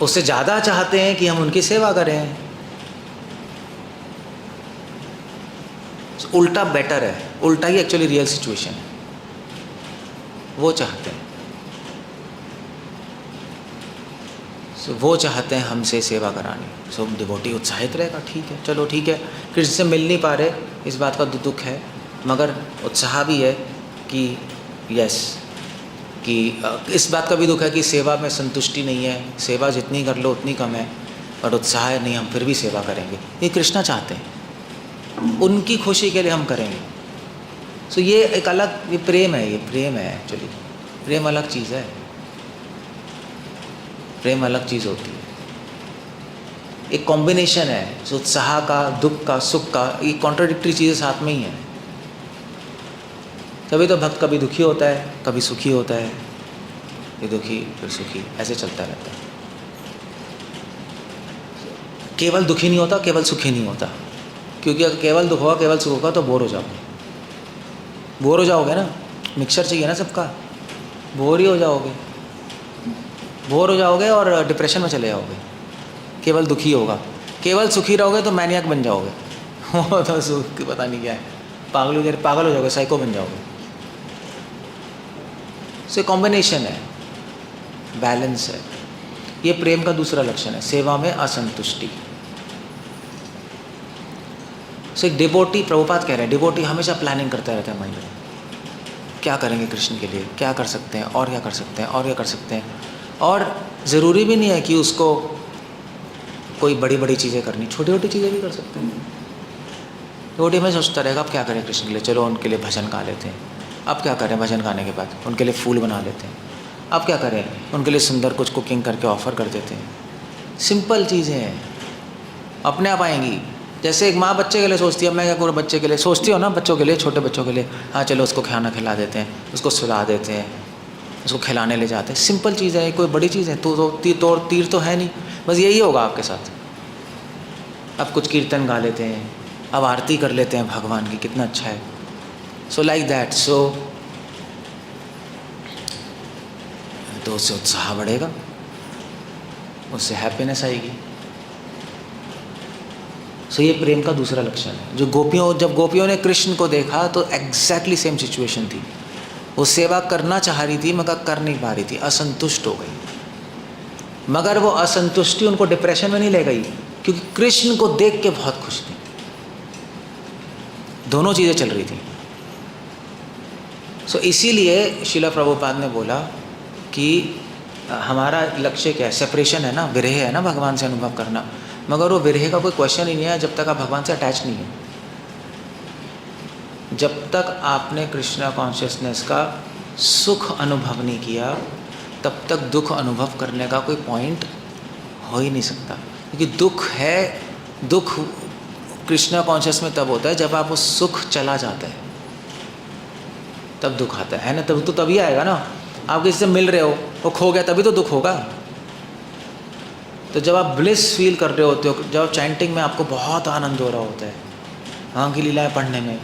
उससे ज़्यादा चाहते हैं कि हम उनकी सेवा करें। उल्टा बेटर है, उल्टा ही एक्चुअली रियल सिचुएशन है। वो चाहते हैं। वो चाहते हैं हमसे सेवा करानी। सो डिवोटी उत्साहित रहेगा, ठीक है, चलो ठीक है, कृष्ण से मिल नहीं पा रहे, इस बात का दुख है, मगर उत्साह भी है कि यस, कि इस बात का भी दुख है कि सेवा में संतुष्टि नहीं है, सेवा जितनी कर लो उतनी कम है, और उत्साह है नहीं, हम फिर भी सेवा करेंगे। ये कृष्णा चाहते हैं, उनकी खुशी के लिए हम करेंगे। सो ये एक अलग, ये प्रेम है, ये प्रेम है एक्चुअली। प्रेम अलग चीज़ है, प्रेम अलग चीज़ होती है, एक कॉम्बिनेशन है। सो उत्साह का, दुख का, सुख का, ये कॉन्ट्राडिक्टरी चीज़ें साथ में ही हैं। तभी तो भक्त कभी दुखी होता है, कभी सुखी होता है, ये दुखी फिर सुखी, ऐसे चलता रहता है। केवल दुखी नहीं होता, केवल सुखी नहीं होता, क्योंकि अगर केवल दुख होगा, केवल सुख होगा तो बोर हो जाओगे, बोर हो जाओगे ना, मिक्सचर चाहिए ना सबका, बोर ही हो जाओगे, बोर हो जाओगे और डिप्रेशन में चले जाओगे। केवल दुखी होगा, केवल सुखी रहोगे तो मैनियक बन जाओगे वो तो सुख पता नहीं क्या है, पागल हो जाओगे, साइको बन जाओगे। से कॉम्बिनेशन है, बैलेंस है। ये प्रेम का दूसरा लक्षण है, सेवा में असंतुष्टि। सो एक डिवोटी, प्रभुपाद कह रहे हैं, डिवोटी हमेशा प्लानिंग करते रहते हैं, माइंड में क्या करेंगे कृष्ण के लिए, क्या कर सकते हैं, और क्या कर सकते हैं, और क्या कर सकते हैं। और ज़रूरी भी नहीं है कि उसको कोई बड़ी बड़ी चीज़ें करनी, छोटी छोटी चीज़ें भी कर सकते हैं। डिवोटी में सोचता रहेगा अब क्या करें कृष्ण के लिए, चलो उनके लिए भजन गा लेते हैं, अब क्या करें भजन गाने के बाद उनके लिए फूल बना लेते हैं, अब क्या करें उनके लिए सुंदर कुछ कुकिंग करके ऑफ़र कर देते हैं। सिंपल चीज़ें हैं, अपने आप आएंगी। जैसे एक माँ बच्चे के लिए सोचती है, मैं क्या करूँ बच्चे के लिए, सोचती हो ना बच्चों के लिए, छोटे बच्चों के लिए, हाँ चलो उसको खाना खिला देते हैं, उसको सुला देते हैं, उसको खिलाने ले जाते हैं। सिंपल चीज़ है, कोई बड़ी चीज़ है तो तीर तो है नहीं, बस यही होगा आपके साथ। अब कुछ कीर्तन गा लेते हैं, अब आरती कर लेते हैं भगवान की, कितना अच्छा है। सो लाइक दैट, सो तो उससे उत्साह बढ़ेगा, उससे हैप्पीनेस आएगी। सो ये प्रेम का दूसरा लक्षण है। जब गोपियों ने कृष्ण को देखा तो एग्जैक्टली सेम सिचुएशन थी, वो सेवा करना चाह रही थी मगर कर नहीं पा रही थी, असंतुष्ट हो गई। मगर वो असंतुष्टि उनको डिप्रेशन में नहीं ले गई, क्योंकि कृष्ण को देख के बहुत खुश थी। दोनों चीज़ें चल रही थी। सो इसीलिए श्रील प्रभुपाद ने बोला कि हमारा लक्ष्य क्या है, सेपरेशन है ना, विरह है ना, भगवान से अनुभव करना, मगर वो विरह का कोई क्वेश्चन ही नहीं है जब तक आप भगवान से अटैच नहीं है। जब तक आपने कृष्णा कॉन्शियसनेस का सुख अनुभव नहीं किया, तब तक दुख अनुभव करने का कोई पॉइंट हो ही नहीं सकता। क्योंकि दुख है, दुख कृष्णा कॉन्शियस में तब होता है जब आप वो सुख चला जाता है, तब दुख आता है ना। तब तो तभी आएगा ना, आप किसी से मिल रहे हो, वो खो गया, तभी तो दुख होगा। तो जब आप ब्लिस फील कर रहे होते हो, जब चैंटिंग में आपको बहुत आनंद हो रहा होता है, वहाँ की लीलाएं पढ़ने में,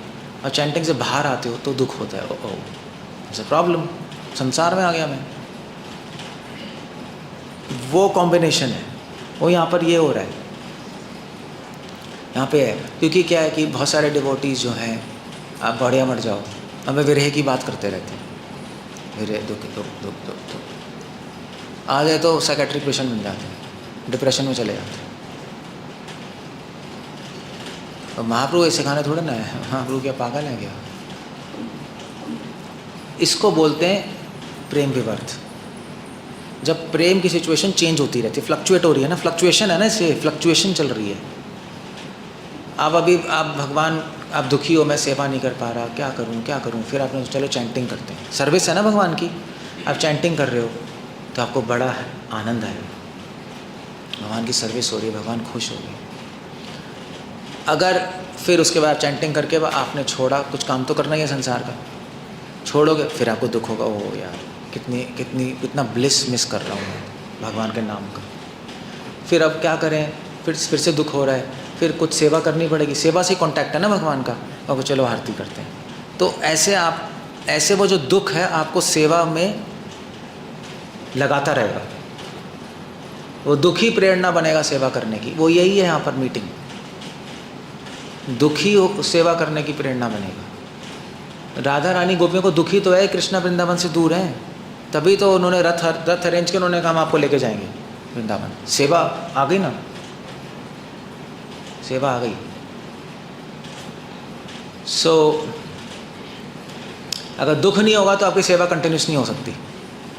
और चैंटिंग से बाहर आते हो तो दुख होता है। ओ इट्स अ प्रॉब्लम, संसार में आ गया मैं। वो कॉम्बिनेशन है, वो यहाँ पर ये हो रहा है, यहाँ पे है। क्योंकि क्या है कि बहुत सारे डिवोटीज़ जो हैं, आप बढ़िया मर जाओ, हमें विरह की बात करते रहते हैं, विरह, दुख दुख दुख दुख दुख। आ जाए तो साइकेट्रिक पेशेंट बन जाते हैं, डिप्रेशन में चले जाते हैं। और महाप्रभु ऐसे सिखाने थोड़े ना है, महाप्रभु क्या पागल है क्या? इसको बोलते हैं प्रेम विवर्त। जब प्रेम की सिचुएशन चेंज होती रहती है, फ्लक्चुएट हो रही है ना, फ्लक्चुएशन है ना, इससे फ्लक्चुएशन चल रही है। आप भगवान, आप दुखी हो, मैं सेवा नहीं कर पा रहा, क्या करूं, फिर आपने चलो चैंटिंग करते हैं, सर्विस है ना भगवान की, आप चैंटिंग कर रहे हो तो आपको बड़ा आनंद आएगा, भगवान की सर्विस हो रही है, भगवान खुश हो गए। अगर फिर उसके बाद चैंटिंग करके आपने छोड़ा, कुछ काम तो करना ही है संसार का, छोड़ोगे, फिर आपको दुख होगा, ओ यार कितना ब्लिस मिस कर रहा हूँ मैं भगवान के नाम का। फिर अब क्या करें, फिर से दुख हो रहा है, फिर कुछ सेवा करनी पड़ेगी, सेवा से कांटेक्ट है ना भगवान का, और चलो आरती करते हैं। तो ऐसे वो जो दुख है आपको सेवा में लगाता रहेगा, वो दुखी प्रेरणा बनेगा सेवा करने की। वो यही है यहाँ पर मीटिंग, दुखी सेवा करने की प्रेरणा बनेगा। राधा रानी गोपियों को दुखी तो है, कृष्णा वृंदावन से दूर हैं, तभी तो उन्होंने रथ अरेंज किया, उन्होंने कहा हम आपको लेके जाएंगे वृंदावन। सेवा आ गई ना, सेवा आ गई। सो अगर दुख नहीं होगा तो आपकी सेवा कंटिन्यूस नहीं हो सकती,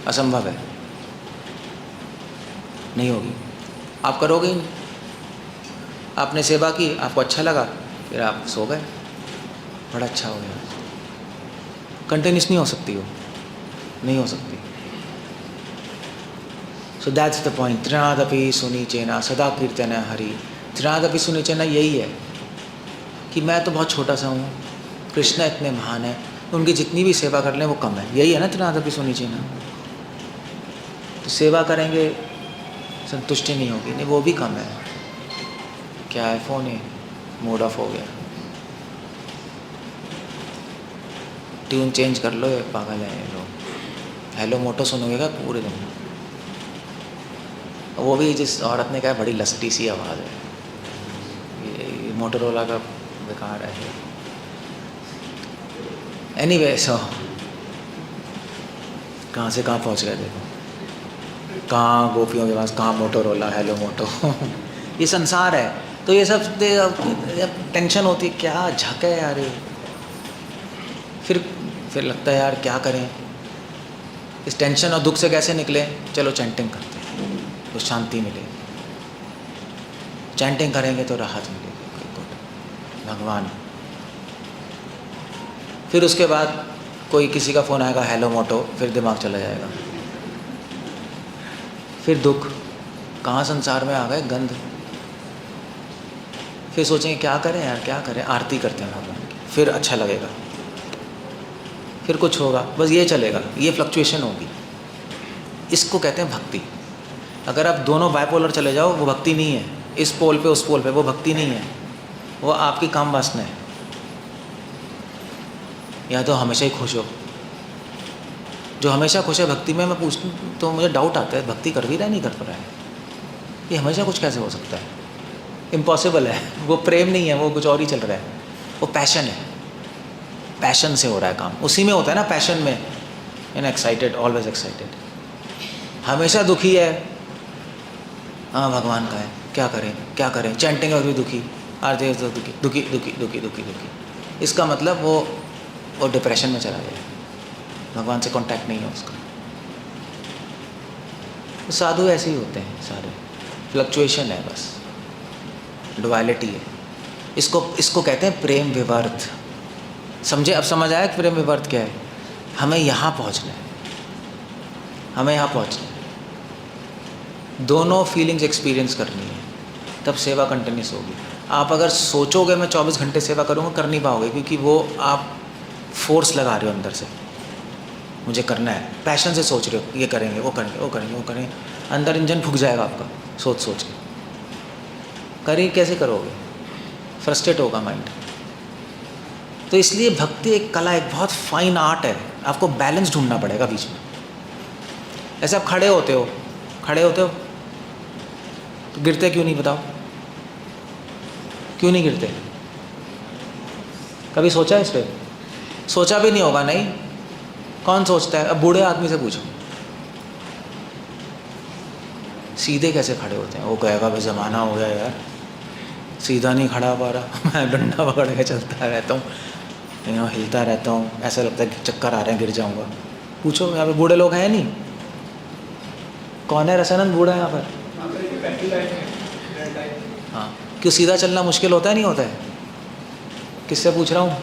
असंभव है, नहीं होगी, आप करोगे ही नहीं। आपने सेवा की, आपको अच्छा लगा, फिर आप सो गए, बड़ा अच्छा हो गया, कंटिन्यूस नहीं हो सकती, वो नहीं हो सकती। So that's the point. त्रिनादपि सुनीचेना सदा कीर्तन हरि। त्रिनादपि सुनीचेना यही है कि मैं तो बहुत छोटा सा हूँ, कृष्ण इतने महान है, उनकी जितनी भी सेवा कर लें वो कम है, यही है ना त्रिनादपि सुनीचेना। तो सेवा करेंगे संतुष्टि नहीं होगी, नहीं वो भी कम है। क्या है, फ़ोन है, मूड ऑफ हो गया, ट्यून चेंज कर लो, ये पागल है ये लोग। हेलो मोटो सुनोगे क्या पूरे दिन? वो भी जिस औरत ने कहा बड़ी लस्टी सी आवाज़ है, ये मोटोरोला का बेकार है। एनीवे, सो कहाँ से कहाँ पहुँच गए देखो, कहाँ गोपियों के पास, कहाँ मोटोरोला, हेलो मोटो ये संसार है। तो ये सब टेंशन होती है, क्या झक है यार ये। फिर लगता है यार क्या करें, इस टेंशन और दुख से कैसे निकलें? चलो चैंटिंग करते हैं, तो शांति मिलेगी। चैंटिंग करेंगे तो राहत मिलेगी, गुड भगवान। फिर उसके बाद कोई किसी का फ़ोन आएगा, हेलो मोटो, फिर दिमाग चला जाएगा, फिर दुख, कहाँ संसार में आ गए, गंध। फिर सोचेंगे क्या करें यार, क्या करें, आरती करते हैं भगवान की, फिर अच्छा लगेगा, फिर कुछ होगा, बस ये चलेगा, ये फ्लक्चुएशन होगी। इसको कहते हैं भक्ति। अगर आप दोनों बाइपोलर चले जाओ, वो भक्ति नहीं है। इस पोल पे उस पोल पे, वो भक्ति नहीं है, वो आपकी काम वासना है। या तो हमेशा ही खुश हो, जो हमेशा खुश है भक्ति में, मैं पूछता तो मुझे डाउट आता है, भक्ति कर भी रहा है, नहीं कर पा रहा है, ये हमेशा कुछ कैसे हो सकता है? इम्पॉसिबल है। वो प्रेम नहीं है, वो कुछ और ही चल रहा है, वो पैशन है, पैशन से हो रहा है काम, उसी में होता है ना, पैशन में, इन एक्साइटेड, ऑलवेज एक्साइटेड। हमेशा दुखी है, हाँ भगवान का है, क्या करें क्या करें, चैंटिंग और भी दुखी, आरती तो दुखी दुखी दुखी दुखी दुखी दुखी। इसका मतलब वो डिप्रेशन में चला गया, भगवान से कांटेक्ट नहीं है उसका। तो साधु ऐसे ही होते हैं सारे, फ्लक्चुएशन है बस, डुअलिटी है। इसको कहते हैं प्रेम विवर्त। समझे? अब समझ आया कि प्रेम विवर्त क्या है? हमें यहाँ पहुँचना है, हमें यहाँ पहुँचना है, दोनों फीलिंग्स एक्सपीरियंस करनी है, तब सेवा कंटिन्यूस होगी। आप अगर सोचोगे मैं 24 घंटे सेवा करूँगा, कर नहीं पाओगे, क्योंकि वो आप फोर्स लगा रहे हो अंदर से, मुझे करना है, पैशन से सोच रहे हो, ये करेंगे वो करेंगे वो करेंगे वो करेंगे, अंदर इंजन फूक जाएगा आपका सोच सोच के। करिए कैसे करोगे? फ्रस्ट्रेट होगा माइंड। तो इसलिए भक्ति एक कला, एक बहुत फाइन आर्ट है, आपको बैलेंस ढूंढना पड़ेगा बीच में। ऐसे आप खड़े होते हो तो गिरते क्यों नहीं, बताओ क्यों नहीं गिरते? कभी सोचा है इस पर? सोचा भी नहीं होगा, नहीं, कौन सोचता है? अब बूढ़े आदमी से पूछो, सीधे कैसे खड़े होते हैं? वो कहेगा भाई ज़माना हो गया यार, सीधा नहीं खड़ा पा रहा, मैं डंडा पकड़ के चलता रहता हूँ, हिलता रहता हूँ, ऐसा लगता है कि चक्कर आ रहे हैं, गिर जाऊँगा। पूछो, यहाँ पे बूढ़े लोग हैं नहीं? कौन है? रसानंद बूढ़ा है यहाँ पर? हाँ, क्यों सीधा चलना मुश्किल होता है, नहीं होता है? किससे पूछ रहा हूँ?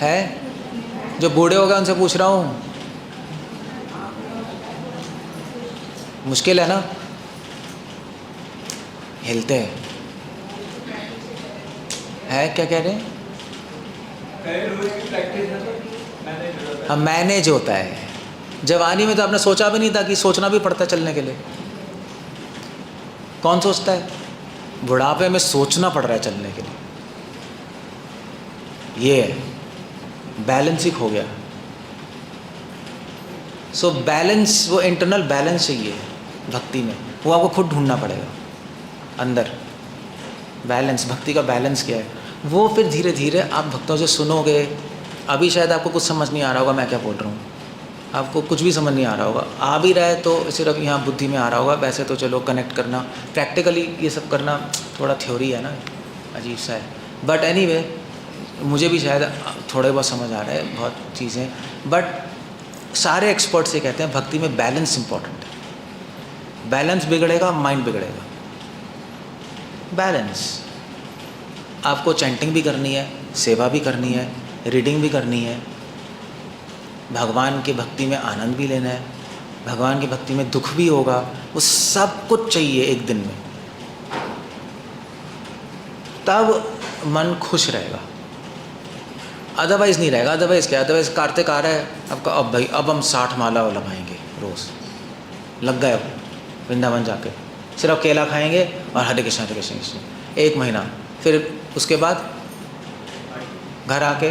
है जो बूढ़े हो गए उनसे पूछ रहा हूँ, मुश्किल है ना? हिलते हैं, है क्या कह रहे हैं? हाँ, मैनेज होता है। जवानी में तो आपने सोचा भी नहीं था कि सोचना भी पड़ता है चलने के लिए। कौन सोचता है? बुढ़ापे में सोचना पड़ रहा है चलने के लिए। ये बैलेंस ही खो गया। सो बैलेंस, वो इंटरनल बैलेंस चाहिए भक्ति में, वो आपको खुद ढूंढना पड़ेगा अंदर। बैलेंस, भक्ति का बैलेंस क्या है? वो फिर धीरे धीरे आप भक्तों से सुनोगे। अभी शायद आपको कुछ समझ नहीं आ रहा होगा मैं क्या बोल रहा हूँ, आपको कुछ भी समझ नहीं आ रहा होगा, आ भी रहा है तो सिर्फ यहाँ बुद्धि में आ रहा होगा। वैसे तो चलो कनेक्ट करना, प्रैक्टिकली ये सब करना थोड़ा थ्योरी है ना, अजीब सा है। बट एनीवे मुझे भी शायद थोड़े बहुत समझ आ रहा है बहुत चीज़ें। बट सारे एक्सपर्ट्स ये कहते हैं भक्ति में बैलेंस इंपॉर्टेंट है। बैलेंस बिगड़ेगा माइंड बिगड़ेगा। बैलेंस, आपको चैंटिंग भी करनी है, सेवा भी करनी है, रीडिंग भी करनी है, भगवान की भक्ति में आनंद भी लेना है, भगवान की भक्ति में दुख भी होगा, वो सब कुछ चाहिए एक दिन में, तब मन खुश रहेगा। अदरवाइज़ नहीं रहेगा। अदरवाइज़ क्या, अदरवाइज़ कार्तिक आ रहा है आपका, अब भाई अब हम 60 माला लगाएंगे रोज़, लग गए अब वृंदावन जाके, सिर्फ केला खाएंगे और हरे कृष्ण हरे कृष्ण कृष्ण 1 महीना, फिर उसके बाद घर आके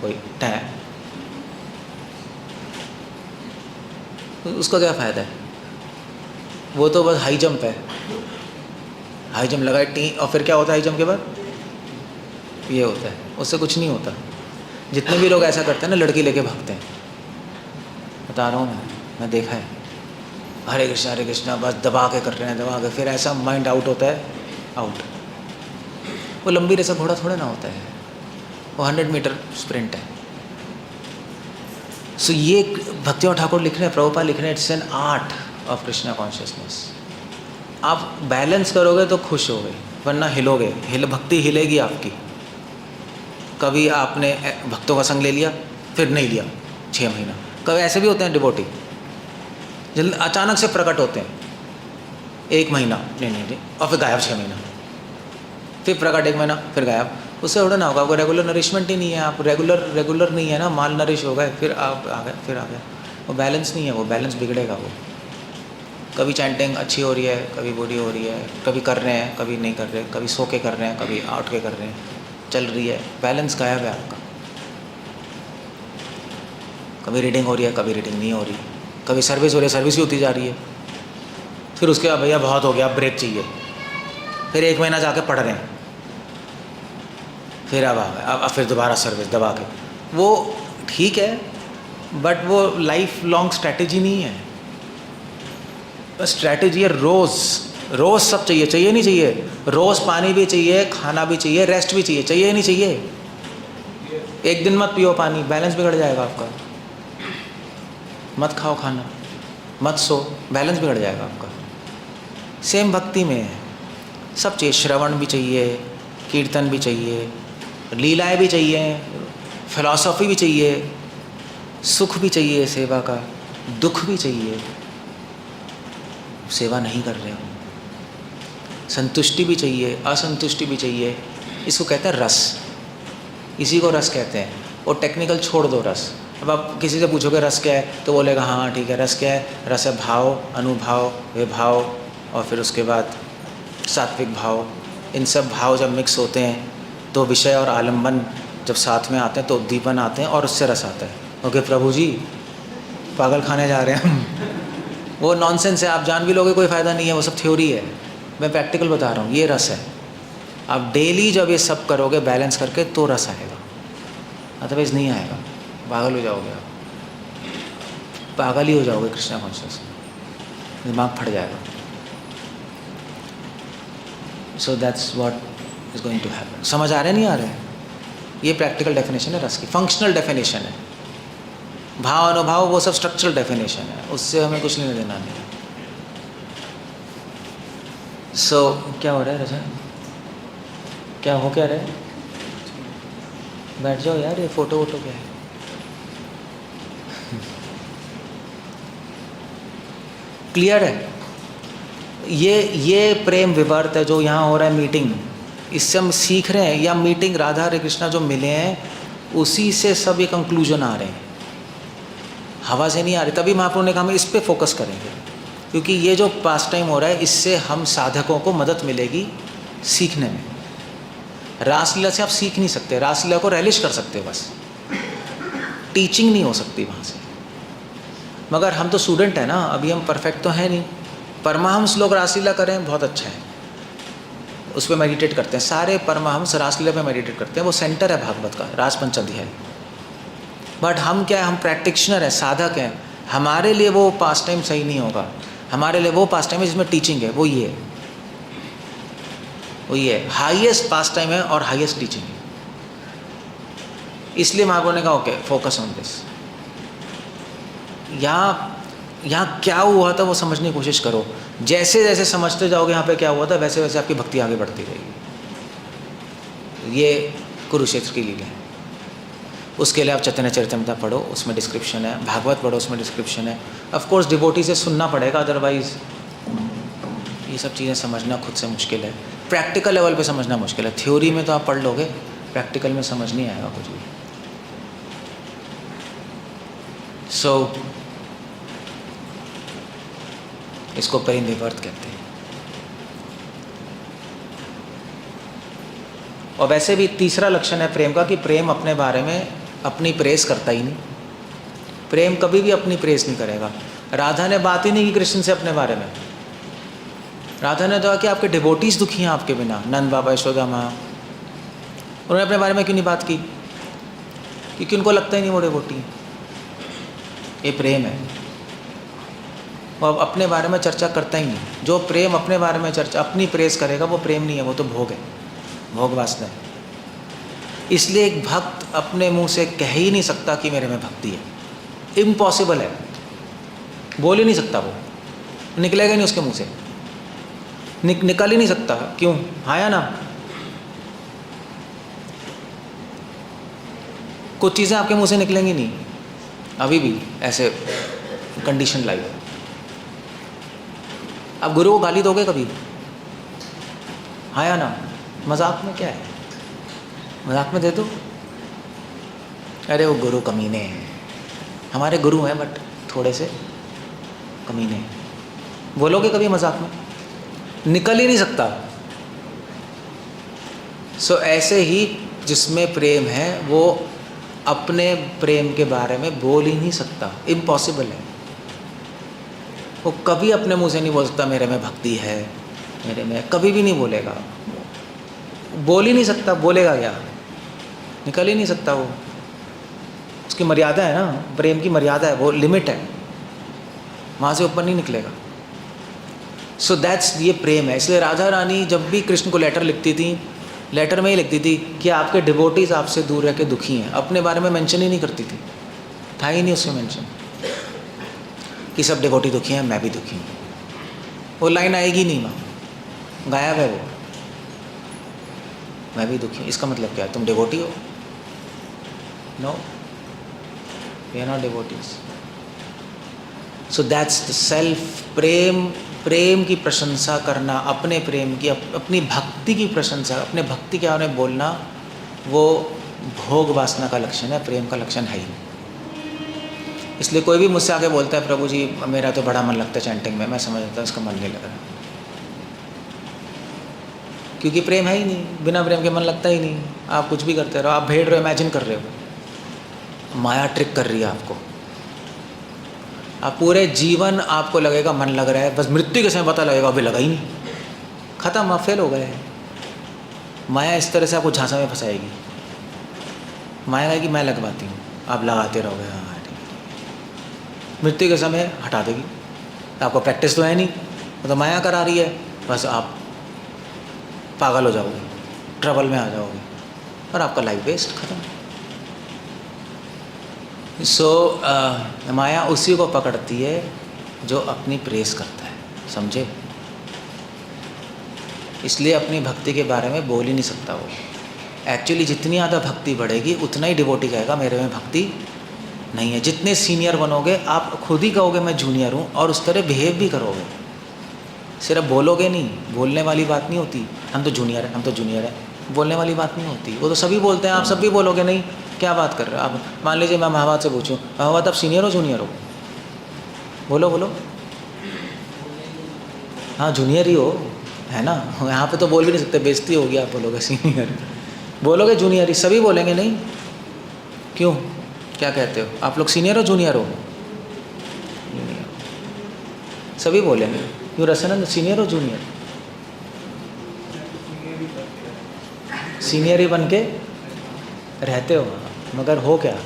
कोई टैं, उसका क्या फ़ायदा है? वो तो बस हाई जंप है, हाई जंप लगाए टी, और फिर क्या होता है हाई जंप के बाद? ये होता है, उससे कुछ नहीं होता। जितने भी लोग ऐसा करते हैं ना, लड़की लेके भागते हैं, बता रहा हूँ मैं देखा है, हरे कृष्णा बस दबा के कर रहे हैं, दबा के, फिर ऐसा माइंड आउट होता है, आउट। वो लंबी रेस घोड़ा थोड़े ना होता है, वो 100 मीटर स्प्रिंट है। सो ये भक्तियों ठाकुर लिख रहे हैं, प्रभुपाद लिख रहे हैं, it's an art of Krishna consciousness. आप बैलेंस करोगे तो खुश होगे, वरना हिलोगे, भक्ति हिलेगी आपकी। कभी आपने भक्तों का संग ले लिया, फिर नहीं लिया 6 महीना। कभी ऐसे भी होते हैं डिवोटी, जल्द अचानक से प्रकट होते हैं, 1 महीना नहीं, और फिर गायब 6 महीना, फिर प्रकट 1 महीना, फिर गायब। उससे थोड़ा ना होगा, आपको रेगुलर नरिशमेंट ही नहीं है, आप रेगुलर नहीं है ना, माल नरिश हो गए, फिर आप आ गए, फिर आ गए। वो बैलेंस नहीं है, वो बैलेंस बिगड़ेगा। वो कभी चैंटिंग अच्छी हो रही है, कभी बुरी हो रही है, कभी कर रहे हैं, कभी नहीं कर रहे, कभी सो के कर रहे हैं, कभी उठ के कर रहे हैं, चल रही है, बैलेंस गायब है आपका। कभी रीडिंग हो रही है, कभी रीडिंग नहीं हो रही, कभी सर्विस हो रही है, सर्विस ही होती जा रही है, फिर उसके बाद भैया बहुत हो गया, ब्रेक चाहिए, फिर 1 महीना जाके पढ़ रहे हैं, फिर अब आ गए, अब फिर दोबारा सर्विस दबा के। वो ठीक है, बट वो लाइफ लॉन्ग स्ट्रैटेजी नहीं है। स्ट्रैटेजी है रोज़ सब चाहिए, चाहिए नहीं चाहिए, रोज़ पानी भी चाहिए, खाना भी चाहिए, रेस्ट भी चाहिए, चाहिए नहीं चाहिए। एक दिन मत पियो पानी, बैलेंस बिगड़ जाएगा आपका। मत खाओ खाना, मत सो, बैलेंस बिगड़ जाएगा आपका। सेम भक्ति में है, सब चाहिए, श्रवण भी चाहिए, कीर्तन भी चाहिए, लीलाएं भी चाहिए, फिलॉसफी भी चाहिए, सुख भी चाहिए सेवा का, दुख भी चाहिए, सेवा नहीं कर रहे हो, संतुष्टि भी चाहिए, असंतुष्टि भी चाहिए। इसको कहते हैं रस, इसी को रस कहते हैं। और टेक्निकल छोड़ दो रस। अब आप किसी से पूछोगे रस क्या है, तो बोलेगा हाँ ठीक है, रस क्या है? रस है भाव, अनुभाव, विभाव, और फिर उसके बाद सात्विक भाव। इन सब भाव जब मिक्स होते हैं तो विषय और आलम्बन जब साथ में आते हैं तो उद्दीपन आते हैं और उससे रस आता है। ओके प्रभु जी, पागल खाने जा रहे हैं हम। वो नॉनसेंस है, आप जान भी लोगे कोई फ़ायदा नहीं है, वो सब थ्योरी है। मैं प्रैक्टिकल बता रहा हूँ, ये रस है। आप डेली जब ये सब करोगे बैलेंस करके तो रस आएगा, अदरवाइज़ नहीं आएगा, पागल हो जाओगे आप, पागल ही हो जाओगे कृष्णा कॉन्शियस, दिमाग फट जाएगा। So that's what is going to happen. समझ आ रहे नहीं आ रहे? ये प्रैक्टिकल डेफिनेशन है रस की, फंक्शनल डेफिनेशन है। भाव अनुभाव वो सब स्ट्रक्चरल डेफिनेशन है, उससे हमें कुछ नहीं देना नहीं। सो क्या हो रहा है रजन? क्या हो क्या रहा है? बैठ जाओ यार, ये फ़ोटो वोटो क्या है? क्लियर है? ये प्रेम विवर्त है जो यहाँ हो रहा है, मीटिंग, इससे हम सीख रहे हैं। या मीटिंग राधा हरे कृष्णा जो मिले हैं उसी से सब ये कंक्लूजन आ रहे हैं, हवा से नहीं आ रहे। तभी महाप्रभु ने कहा हम इस पे फोकस करेंगे, क्योंकि ये जो पास टाइम हो रहा है इससे हम साधकों को मदद मिलेगी सीखने में। रासलीला से आप सीख नहीं सकते, रासलीला को रैलिश कर सकते बस, टीचिंग नहीं हो सकती वहाँ से। मगर हम तो स्टूडेंट हैं ना, अभी हम परफेक्ट तो हैं नहीं। परमाहंस लोग रासलीला करें बहुत अच्छा है, उस पर मेडिटेट करते हैं, सारे परमहंस रासलीला पे मेडिटेट करते हैं, वो सेंटर है भागवत का, राजपंच अध्याय। बट हम क्या है, हम प्रैक्टिशनर हैं, साधक हैं, हमारे लिए वो पास टाइम सही नहीं होगा। हमारे लिए वो पास टाइम है जिसमें टीचिंग है, वो ये हाईएस्ट पास टाइम है और हाईएस्ट टीचिंग है। इसलिए महाप्रभु ने कहा ओके फोकस ऑन दिस। यहाँ क्या हुआ था वो समझने की कोशिश करो। जैसे जैसे समझते जाओगे यहाँ पे क्या हुआ था, वैसे वैसे आपकी भक्ति आगे बढ़ती रहेगी। ये कुरुक्षेत्र की लीला है। उसके लिए आप चैतन्य चरितामृत पढ़ो, उसमें डिस्क्रिप्शन है, भागवत पढ़ो, उसमें डिस्क्रिप्शन है। ऑफ कोर्स डिवोटी से सुनना पड़ेगा, अदरवाइज ये सब चीज़ें समझना खुद से मुश्किल है। प्रैक्टिकल लेवल पे समझना मुश्किल है। थ्योरी में तो आप पढ़ लोगे, प्रैक्टिकल में समझ नहीं आएगा कुछ भी। सो इसको प्रेम विवर्त कहते हैं। और वैसे भी तीसरा लक्षण है प्रेम का कि प्रेम अपने बारे में अपनी प्रेस करता ही नहीं। प्रेम कभी भी अपनी प्रेस नहीं करेगा। राधा ने बात ही नहीं की कृष्ण से अपने बारे में। राधा ने तो कि आपके डिवोटीज दुखी हैं आपके बिना, नंद बाबा, यशोदा माँ। उन्होंने अपने बारे में क्यों नहीं बात की? क्योंकि उनको लगता ही नहीं वो डिवोटी। ये प्रेम है। वो अब अपने बारे में चर्चा करता ही नहीं। जो प्रेम अपने बारे में चर्चा, अपनी प्रेस करेगा, वो प्रेम नहीं है, वो तो भोग है, भोग वासना है। इसलिए एक भक्त अपने मुंह से कह ही नहीं सकता कि मेरे में भक्ति है। इम्पॉसिबल है, बोल ही नहीं सकता, वो निकलेगा नहीं उसके मुंह से, निकल ही नहीं सकता। क्यों? हाँ या ना? कुछ चीज़ें आपके मुंह से निकलेंगी नहीं, अभी भी ऐसे कंडीशन लाइफ है। आप गुरु को गाली दोगे कभी? हाँ या ना? मजाक में क्या है, मजाक में दे दो। अरे वो गुरु कमीने हैं, हमारे गुरु हैं बट थोड़े से कमीने हैं, बोलोगे कभी मजाक में? निकल ही नहीं सकता। सो ऐसे ही जिसमें प्रेम है वो अपने प्रेम के बारे में बोल ही नहीं सकता, इम्पॉसिबल है। वो कभी अपने मुंह से नहीं बोल सकता मेरे में भक्ति है, मेरे में, कभी भी नहीं बोलेगा, बोल ही नहीं सकता। बोलेगा क्या? निकल ही नहीं सकता। वो उसकी मर्यादा है ना, प्रेम की मर्यादा है, वो लिमिट है, वहाँ से ऊपर नहीं निकलेगा। सो दैट्स, ये प्रेम है। इसलिए राधा रानी जब भी कृष्ण को लेटर लिखती थी, लेटर में ही लिखती थी कि आपके डिवोटीज आपसे दूर रह के दुखी हैं। अपने बारे में मेंशन ही नहीं करती थी, था ही नहीं उसमें मेंशन कि सब डिवोटी दुखी हैं, मैं भी दुखी हूँ। वो लाइन आएगी नहीं, माँ गायब है वो, मैं भी दुखी हूँ। इसका मतलब क्या है? तुम डिवोटी हो? No, we are not devotees. So that's the self. प्रेम की प्रशंसा करना, अपने प्रेम की, अपनी भक्ति की प्रशंसा, अपने भक्ति के बारे में बोलना, वो भोग वासना का लक्षण है, प्रेम का लक्षण है ही नहीं। इसलिए कोई भी मुझसे आके बोलता है प्रभु जी मेरा तो बड़ा मन लगता है चैंटिंग में, मैं समझ जाता हूँ उसका मन नहीं लग रहा, क्योंकि प्रेम है ही नहीं। बिना प्रेम के मन लगता ही नहीं। आप कुछ भी करते रहो, आप भेड़ रहे हो, इमेजिन कर रहे हो, माया ट्रिक कर रही है आपको। आप पूरे जीवन आपको लगेगा मन लग रहा है, बस मृत्यु के समय पता लगेगा अभी लगा ही नहीं, खत्म, आप फेल हो गए। माया इस तरह से आपको झांसा में फंसाएगी। माया है कि मैं लगवाती हूँ, आप लगाते रहोगे, हाँ ठीक है, मृत्यु के समय हटा देगी। आपको प्रैक्टिस तो है नहीं, तो माया करा रही है, बस आप पागल हो जाओगे, ट्रबल में आ जाओगे और आपका लाइफ वेस्ट, खत्म। सो माया उसी को पकड़ती है जो अपनी प्रेस करता है, समझे? इसलिए अपनी भक्ति के बारे में बोल ही नहीं सकता वो। एक्चुअली जितनी ज़्यादा भक्ति बढ़ेगी उतना ही डिवोटी कहेगा मेरे में भक्ति नहीं है। जितने सीनियर बनोगे आप खुद ही कहोगे मैं जूनियर हूँ, और उस तरह बिहेव भी करोगे। सिर्फ बोलोगे नहीं, बोलने वाली बात नहीं होती हम तो जूनियर हैं, हम तो जूनियर हैं, बोलने वाली बात नहीं होती। वो तो सभी बोलते हैं, आप सब भी बोलोगे नहीं, क्या बात कर रहे हो आप? मान लीजिए मैं महावात से पूछूं, महावात आप सीनियर हो जूनियर हो? बोलो बोलो। हाँ जूनियर ही हो, है ना? यहाँ पे तो बोल भी नहीं सकते, बेइज्जती होगी। आप बोलोगे सीनियर, बोलोगे जूनियर ही, सभी बोलेंगे नहीं। क्यों, क्या कहते हो आप लोग, सीनियर हो जूनियर हो? सभी बोलेंगे। क्यों रसनंद, सीनियर हो जूनियर? सीनियर ही बन के रहते हो, मगर हो क्या?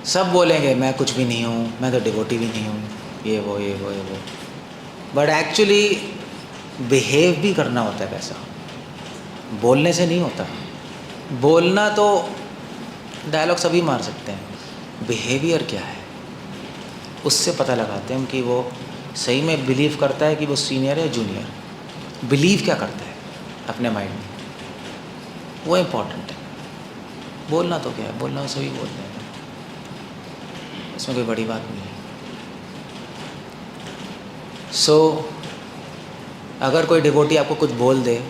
सब बोलेंगे मैं कुछ भी नहीं हूँ, मैं तो डिवोटी भी नहीं हूँ, ये वो ये वो ये वो, बट एक्चुअली बिहेव भी करना होता है वैसा, बोलने से नहीं होता। बोलना तो डायलॉग सभी मार सकते हैं, बिहेवियर क्या है उससे पता लगाते हैं कि वो सही में बिलीव करता है कि वो सीनियर है जूनियर, बिलीव क्या करता है अपने माइंड में, वो इम्पॉर्टेंट है। बोलना तो क्या है, बोलना तो सभी बोलते हैं, इसमें कोई बड़ी बात नहीं है। सो अगर कोई डिवोटी आपको कुछ बोल दे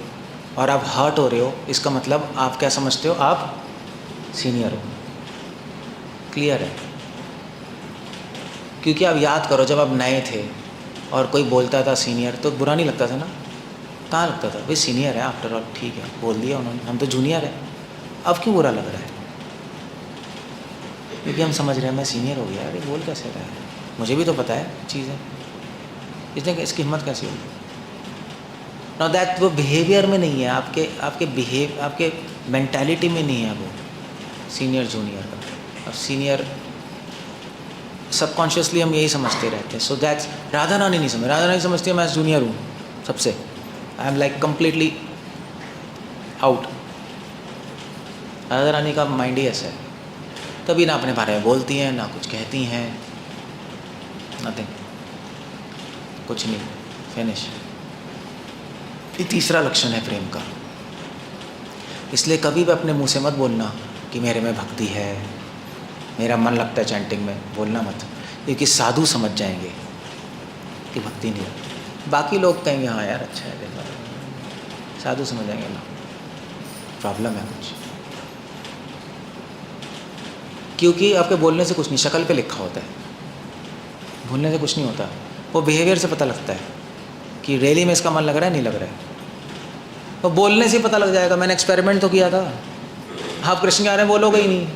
और आप हर्ट हो रहे हो, इसका मतलब आप क्या समझते हो, आप सीनियर हो। क्लियर है? क्योंकि आप याद करो जब आप नए थे और कोई बोलता था सीनियर तो बुरा नहीं लगता था ना? कहाँ लगता था? भाई सीनियर है आफ्टर ऑल, ठीक है बोल दिया उन्होंने, हम तो जूनियर है, अब क्यों बुरा लग रहा है? क्योंकि हम समझ रहे हैं मैं सीनियर हो गया, अरे बोल कैसे रहा है, मुझे भी तो पता है चीज़ें, इसलिए इसकी हिम्मत कैसी होगी? नाउ दैट वो बिहेवियर में नहीं है, आपके मेंटालिटी में नहीं है वो सीनियर जूनियर का। अब सीनियर सबकॉन्शियसली हम यही समझते रहते हैं। सो दैट्स राधा रानी नहीं समझ, राधा रानी समझती है मैं जूनियर हूँ सबसे, I am like completely out. Radha Rani का माइंड ही ऐसा है, तभी ना अपने बारे में बोलती हैं ना कुछ कहती हैं, नथिंग, कुछ नहीं, फिनिश। ये तीसरा लक्षण है प्रेम का। इसलिए कभी भी अपने मुंह से मत बोलना कि मेरे में भक्ति है, मेरा मन लगता है चैंटिंग में, बोलना मत, क्योंकि साधु समझ जाएंगे कि भक्ति नहीं है। बाकी लोग कहेंगे हाँ यार अच्छा है, देखो, साधु समझ जाएंगे ना, प्रॉब्लम है कुछ। क्योंकि आपके बोलने से कुछ नहीं, शक्ल पे लिखा होता है, बोलने से कुछ नहीं होता, वो बिहेवियर से पता लगता है कि रियली में इसका मन लग रहा है नहीं लग रहा है। तो बोलने से पता लग जाएगा, मैंने एक्सपेरिमेंट तो किया था। आप कृष्ण के बारे में बोलोगे ही नहीं,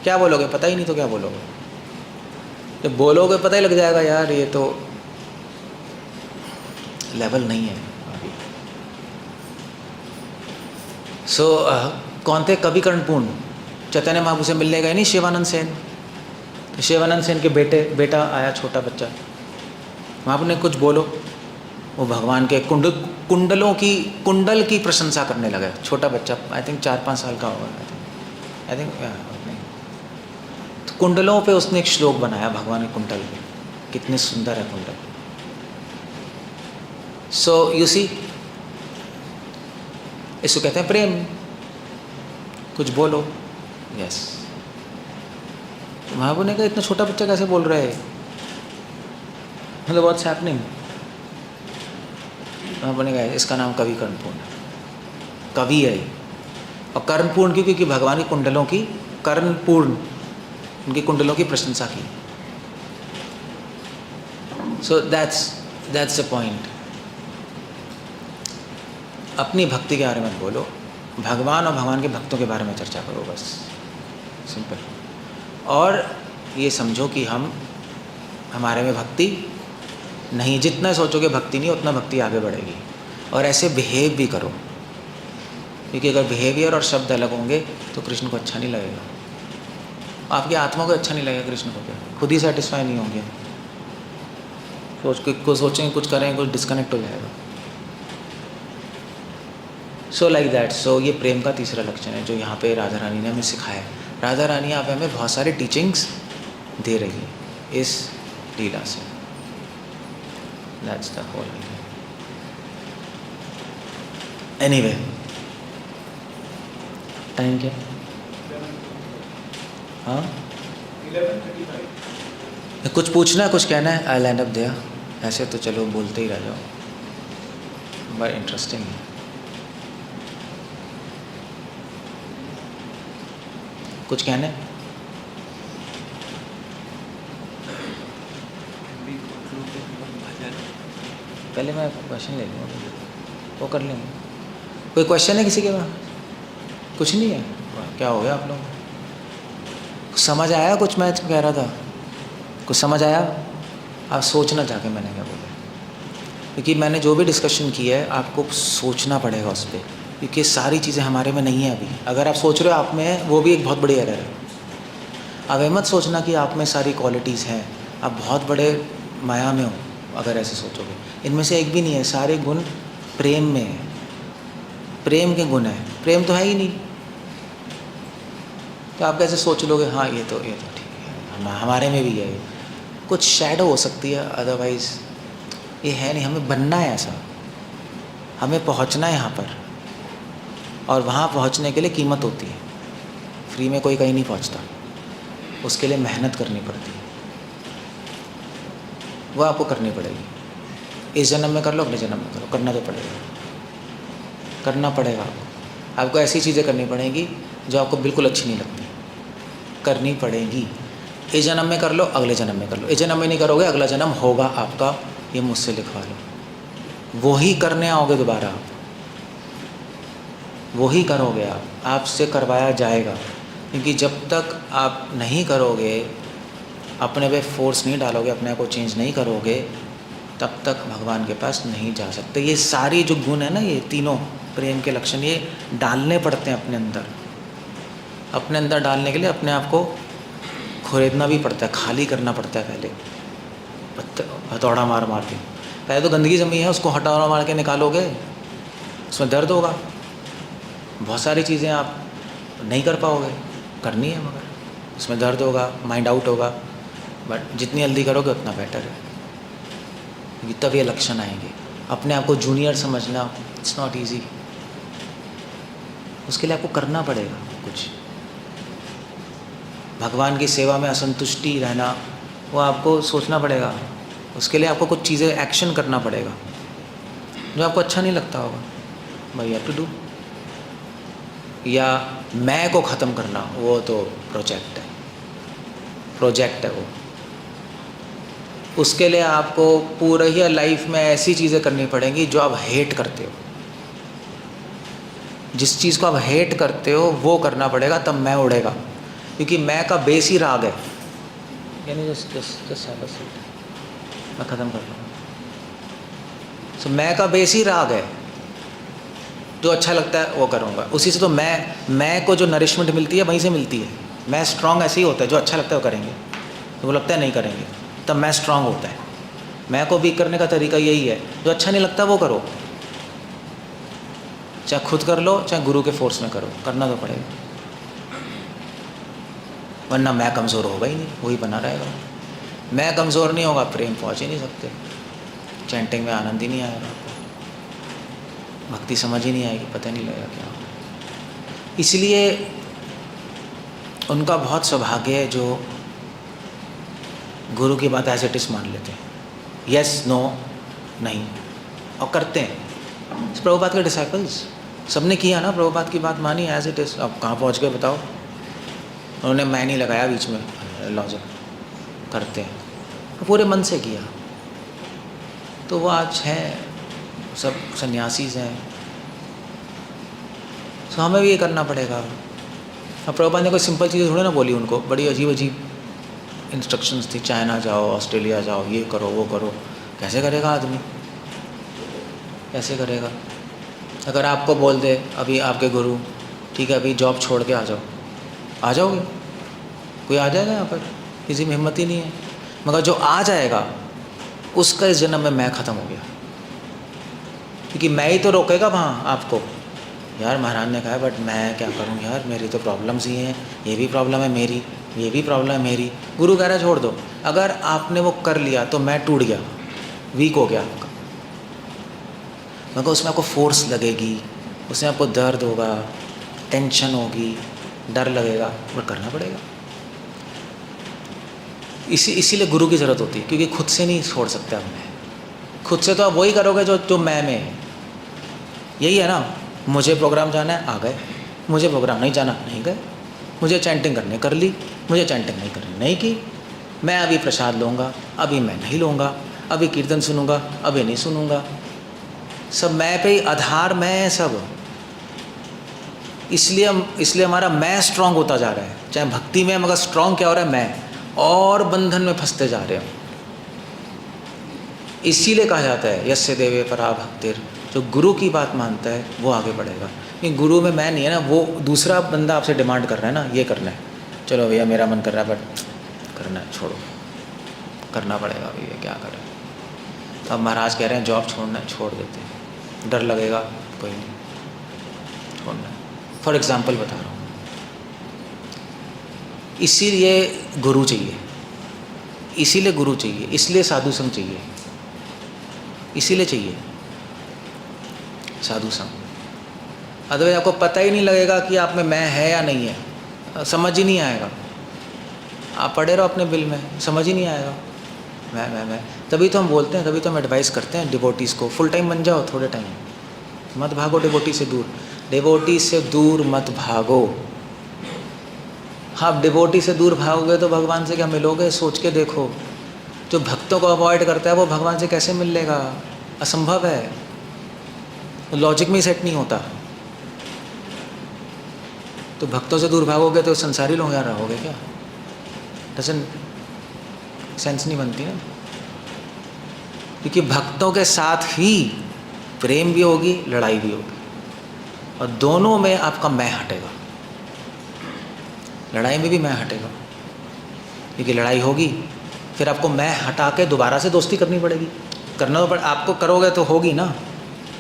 क्या बोलोगे? पता ही नहीं तो क्या बोलोगे? जब बोलोगे पता ही लग जाएगा यार ये तो लेवल नहीं है अभी। सो कौन थे? कवि कर्णपूर्ण चैतन्य महाप्रभु से मिलने गए नहीं शिवानंद सेन, तो शिवानंद सेन के बेटा आया, छोटा बच्चा, महाप्रभु ने कुछ बोलो, वो भगवान के कुंडल की प्रशंसा करने लगा। छोटा बच्चा, आई थिंक 4-5 साल का होगा, आई थिंक तो कुंडलों पे उसने एक श्लोक बनाया, भगवान के कुंडल पे, कितने सुंदर है कुंडल। सो यू सी, इसको कहते हैं प्रेम। कुछ बोलो, यस। महाप्रभु ने कहा इतना छोटा बच्चा कैसे बोल रहा है, मतलब व्हाट्स हैपनिंग? महाप्रभु ने कहा इसका नाम कवि कर्णपूर्ण है, कवि है। और कर्णपूर्ण क्यों? क्योंकि भगवान की कुंडलों की, कर्णपूर्ण उनकी कुंडलों की प्रशंसा की। सो दैट्स द पॉइंट। अपनी भक्ति के बारे में बोलो, भगवान और भगवान के भक्तों के बारे में चर्चा करो, बस सिंपल। और ये समझो कि हमारे में भक्ति नहीं, जितना सोचोगे भक्ति नहीं, उतना भक्ति आगे बढ़ेगी। और ऐसे बिहेव भी करो, क्योंकि अगर बिहेवियर और शब्द अलग होंगे तो कृष्ण को अच्छा नहीं लगेगा, आपकी आत्मा को अच्छा नहीं लगेगा, कृष्ण को क्या, खुद ही सेटिस्फाई नहीं होंगे, सोचेंगे कुछ करेंगे, कुछ डिस्कनेक्ट हो जाएगा। So like that. सो ये प्रेम का तीसरा लक्षण है जो यहाँ पे राधा रानी ने हमें सिखाया है। राधा रानी यहाँ पे हमें बहुत सारे टीचिंग्स दे रही है इस लीला से। That's the whole leela. Anyway, time क्या? हाँ, 11:35। कुछ पूछना है, कुछ कहना है? I land up there. ऐसे तो चलो बोलते ही रह जाओ, बड़ा इंटरेस्टिंग है। कुछ कहना है? पहले मैं क्वेश्चन ले लूँगा, वो कर लेंगे। कोई क्वेश्चन है किसी के पास? कुछ नहीं है? क्या हो गया आप लोग? समझ आया कुछ मैं कह रहा था? कुछ समझ आया? आप सोचना जाके मैंने क्या बोला। क्योंकि मैंने जो भी डिस्कशन किया है आपको सोचना पड़ेगा उस पर, क्योंकि सारी चीज़ें हमारे में नहीं है अभी। अगर आप सोच रहे हो आप में है, वो भी एक बहुत बड़ी एरर है। अब ये मत सोचना कि आप में सारी क्वालिटीज़ हैं, आप बहुत बड़े माया में हो अगर ऐसे सोचोगे। इनमें से एक भी नहीं है, सारे गुण प्रेम में है, प्रेम के गुण है, प्रेम तो है ही नहीं। तो आप कैसे सोच लोगे हाँ ये तो ठीक है, हमारे में भी है, कुछ शैडो हो सकती है, अदरवाइज़ ये है नहीं। हमें बनना है ऐसा, हमें पहुंचना है यहाँ पर, और वहाँ पहुँचने के लिए कीमत होती है। फ्री में कोई कहीं नहीं पहुँचता, उसके लिए मेहनत करनी पड़ती है, वो आपको करनी पड़ेगी। इस जन्म में कर लो, अगले जन्म में करो, करना तो पड़ेगा, करना पड़ेगा आपको ऐसी चीज़ें करनी पड़ेंगी जो आपको बिल्कुल अच्छी नहीं लगती, करनी पड़ेगी। इस जन्म में कर लो, अगले जन्म में कर लो। इस जन्म में नहीं करोगे, अगला जन्म होगा आपका, ये मुझसे लिखवा लो। वो ही करने आओगे दोबारा, आप वो ही करोगे, आपसे करवाया जाएगा। क्योंकि जब तक आप नहीं करोगे, अपने पे फोर्स नहीं डालोगे, अपने आप को चेंज नहीं करोगे, तब तक भगवान के पास नहीं जा सकते। ये सारी जो गुण है ना, ये तीनों प्रेम के लक्षण, ये डालने पड़ते हैं अपने अंदर। अपने अंदर डालने के लिए अपने आप को खुरेदना भी पड़ता है, खाली करना पड़ता है। पहले हथौड़ा मार मार के, पहले तो गंदगी जमी है, उसको हथौड़ा मार के निकालोगे, उसमें दर्द होगा, बहुत सारी चीज़ें आप नहीं कर पाओगे, करनी है मगर उसमें दर्द होगा, माइंड आउट होगा। बट जितनी जल्दी करोगे उतना बेटर है, क्योंकि तब ये लक्षण आएंगे। अपने आप को जूनियर समझना, इट्स नॉट ईजी, उसके लिए आपको करना पड़ेगा कुछ। भगवान की सेवा में असंतुष्टि रहना, वो आपको सोचना पड़ेगा, उसके लिए आपको कुछ चीज़ें एक्शन करना पड़ेगा जो आपको अच्छा नहीं लगता होगा, भाई हैव टू डू। या मैं को ख़त्म करना, वो तो प्रोजेक्ट है वो। उसके लिए आपको पूरा ही लाइफ में ऐसी चीज़ें करनी पड़ेंगी जो आप हेट करते हो। जिस चीज़ को आप हेट करते हो वो करना पड़ेगा, तब मैं उड़ेगा। क्योंकि मैं का बेस ही राग है। यानी मैं ख़त्म कर रहा हूँ। सो मैं का बेस ही राग है, जो अच्छा लगता है वो करूँगा, उसी से तो मैं को जो नरिशमेंट मिलती है वहीं से मिलती है। मैं स्ट्रांग ऐसे ही होता है, जो अच्छा लगता है वो करेंगे, तो वो लगता है नहीं करेंगे, तब मैं स्ट्रांग होता है। मैं को वीक करने का तरीका यही है, जो अच्छा नहीं लगता वो करो, चाहे खुद कर लो चाहे गुरु के फोर्स में करो, करना तो पड़ेगा, वरना मैं कमज़ोर होगा ही नहीं, वही बना रहेगा। मैं कमज़ोर नहीं होगा, प्रेम पहुँच ही नहीं सकते, चैंटिंग में आनंद ही नहीं आएगा, भक्ति समझ ही नहीं आएगी, पता नहीं लगेगा क्या। इसलिए उनका बहुत सौभाग्य है जो गुरु की बात एज इट इज़ मान लेते हैं, यस नो नहीं, और करते हैं। प्रभुपाद के डिसाइपल्स सबने किया ना, प्रभुपाद की बात मानी एज इट इज़। अब कहाँ पहुँच गए बताओ, उन्होंने मैं नहीं लगाया बीच में लॉजिक, करते हैं, पूरे मन से किया, तो वो आज हैं, सब सन्यासीज हैं। तो हमें भी ये करना पड़ेगा। अब प्रभुपाद ने कोई सिंपल चीज़ें थोड़ी ना बोली उनको, बड़ी अजीब अजीब इंस्ट्रक्शंस थी, चाइना जाओ, ऑस्ट्रेलिया जाओ, ये करो वो करो। कैसे करेगा आदमी, कैसे करेगा? अगर आपको बोल दे अभी आपके गुरु, ठीक है अभी जॉब छोड़ के आ जाओ, आ जाओगे? कोई आ जाएगा यहाँ पर? किसी में हिम्मत ही नहीं है। मगर जो आ जाएगा उसका इस जन्म में मैं ख़त्म हो गया, क्योंकि मैं ही तो रोकेगा वहाँ आपको। यार महाराज ने कहा बट मैं क्या करूँ यार, मेरी तो प्रॉब्लम्स ही हैं, ये भी प्रॉब्लम है मेरी, ये भी प्रॉब्लम है मेरी। गुरु कह रहा है छोड़ दो। अगर आपने वो कर लिया तो मैं टूट गया, वीक हो गया आपका, मगर उसमें आपको फोर्स लगेगी, उसमें आपको दर्द होगा, टेंशन होगी, डर लगेगा, वो करना पड़ेगा। इसीलिए गुरु की ज़रूरत होती है, क्योंकि खुद से नहीं छोड़ सकते हमने। खुद से तो आप वही करोगे जो मैं में है। यही है ना, मुझे प्रोग्राम जाना है, आ गए, मुझे प्रोग्राम नहीं जाना, नहीं गए, मुझे चैंटिंग करनी कर ली, मुझे चैंटिंग नहीं करनी नहीं की, मैं अभी प्रसाद लूँगा, अभी मैं नहीं लूँगा, अभी कीर्तन सुनूँगा, अभी नहीं सुनूँगा। सब मैं पे ही, आधार मैं है सब। इसलिए हमारा मैं स्ट्रांग होता जा रहा है, चाहे भक्ति में, मगर स्ट्रांग क्या हो रहा है, मैं, और बंधन में फंसते जा रहे हो। इसीलिए कहा जाता है यस्य देवे परा भक्तिर, जो गुरु की बात मानता है वो आगे बढ़ेगा। क्योंकि गुरु में मैं नहीं है ना, वो दूसरा बंदा आपसे डिमांड कर रहा है ना, ये करना है, चलो भैया मेरा मन कर रहा है बट करना है, छोड़ो, करना पड़ेगा भैया, क्या करें। तो अब महाराज कह रहे हैं जॉब छोड़ना है, छोड़ देते हैं, डर लगेगा कोई नहीं, छोड़ना है। फॉर एग्ज़ाम्पल बता रहा हूँ, इसीलिए गुरु चाहिए, इसीलिए गुरु चाहिए, इसलिए साधु संग चाहिए, इसीलिए चाहिए साधु संग। अदरवाइज आपको पता ही नहीं लगेगा कि आप में मैं है या नहीं है, समझ ही नहीं आएगा। आप पढ़े रहो अपने बिल में, समझ ही नहीं आएगा मैं। तभी तो हम बोलते हैं, तभी तो हम एडवाइस करते हैं डिवोटीज़ को, फुल टाइम बन जाओ थोड़े टाइम, मत भागो डिवोटी से दूर, डिवोटी से दूर मत भागो। हाँ, डिवोटी से दूर भागोगे तो भगवान से क्या मिलोगे, सोच के देखो। जो भक्तों को अवॉइड करता है वो भगवान से कैसे मिल लेगा, असंभव है, लॉजिक में सेट नहीं होता। तो भक्तों से दूर भागोगे तो संसारी लोग यार रहोगे क्या, डजंट सेंस नहीं बनती ना। क्योंकि भक्तों के साथ ही प्रेम भी होगी, लड़ाई भी होगी, और दोनों में आपका मैं हटेगा। लड़ाई में भी मैं हटेगा, क्योंकि लड़ाई होगी फिर आपको मैं हटा के दोबारा से दोस्ती करनी पड़ेगी, करना तो पड़े, आपको करोगे तो होगी ना,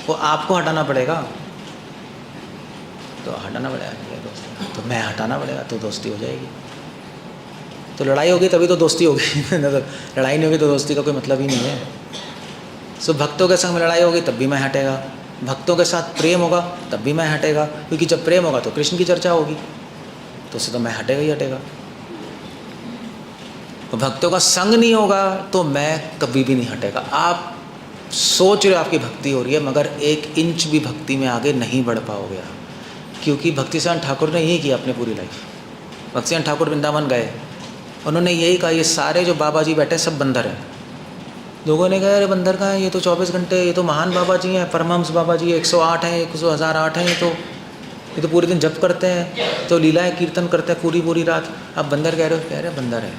वो आपको हटाना पड़ेगा, तो हटाना पड़ेगा दोस्ती, तो मैं हटाना पड़ेगा तो दोस्ती हो जाएगी। तो लड़ाई होगी तभी तो दोस्ती होगी तो लड़ाई नहीं होगी तो दोस्ती का कोई मतलब ही नहीं है। सो भक्तों के संग में लड़ाई होगी तब भी मैं हटेगा, भक्तों के साथ प्रेम होगा तब भी मैं हटेगा, क्योंकि जब प्रेम होगा तो कृष्ण की चर्चा होगी, तो उससे तो मैं हटेगा ही हटेगा। तो भक्तों का संग नहीं होगा तो मैं कभी भी नहीं हटेगा। आप सोच रहे हो आपकी भक्ति हो रही है, मगर 1 इंच भी भक्ति में आगे नहीं बढ़ पाओगे आप, क्योंकि भक्तिसिंह ठाकुर ने यही किया अपनी पूरी लाइफ। भक्तिसिंह ठाकुर वृंदावन गए, उन्होंने यही कहा ये सारे जो बाबा जी बैठे सब बंदर हैं। लोगों ने कहा अरे बंदर कहाँ है, ये तो 24 घंटे, ये तो महान बाबा जी हैं, परमहंस बाबा जी 108 हैं, 1008 हैं, ये तो पूरे दिन जप करते हैं, तो लीलाएं कीर्तन करते हैं पूरी रात। आप बंदर कह रहे हो, कह रहे बंदर है,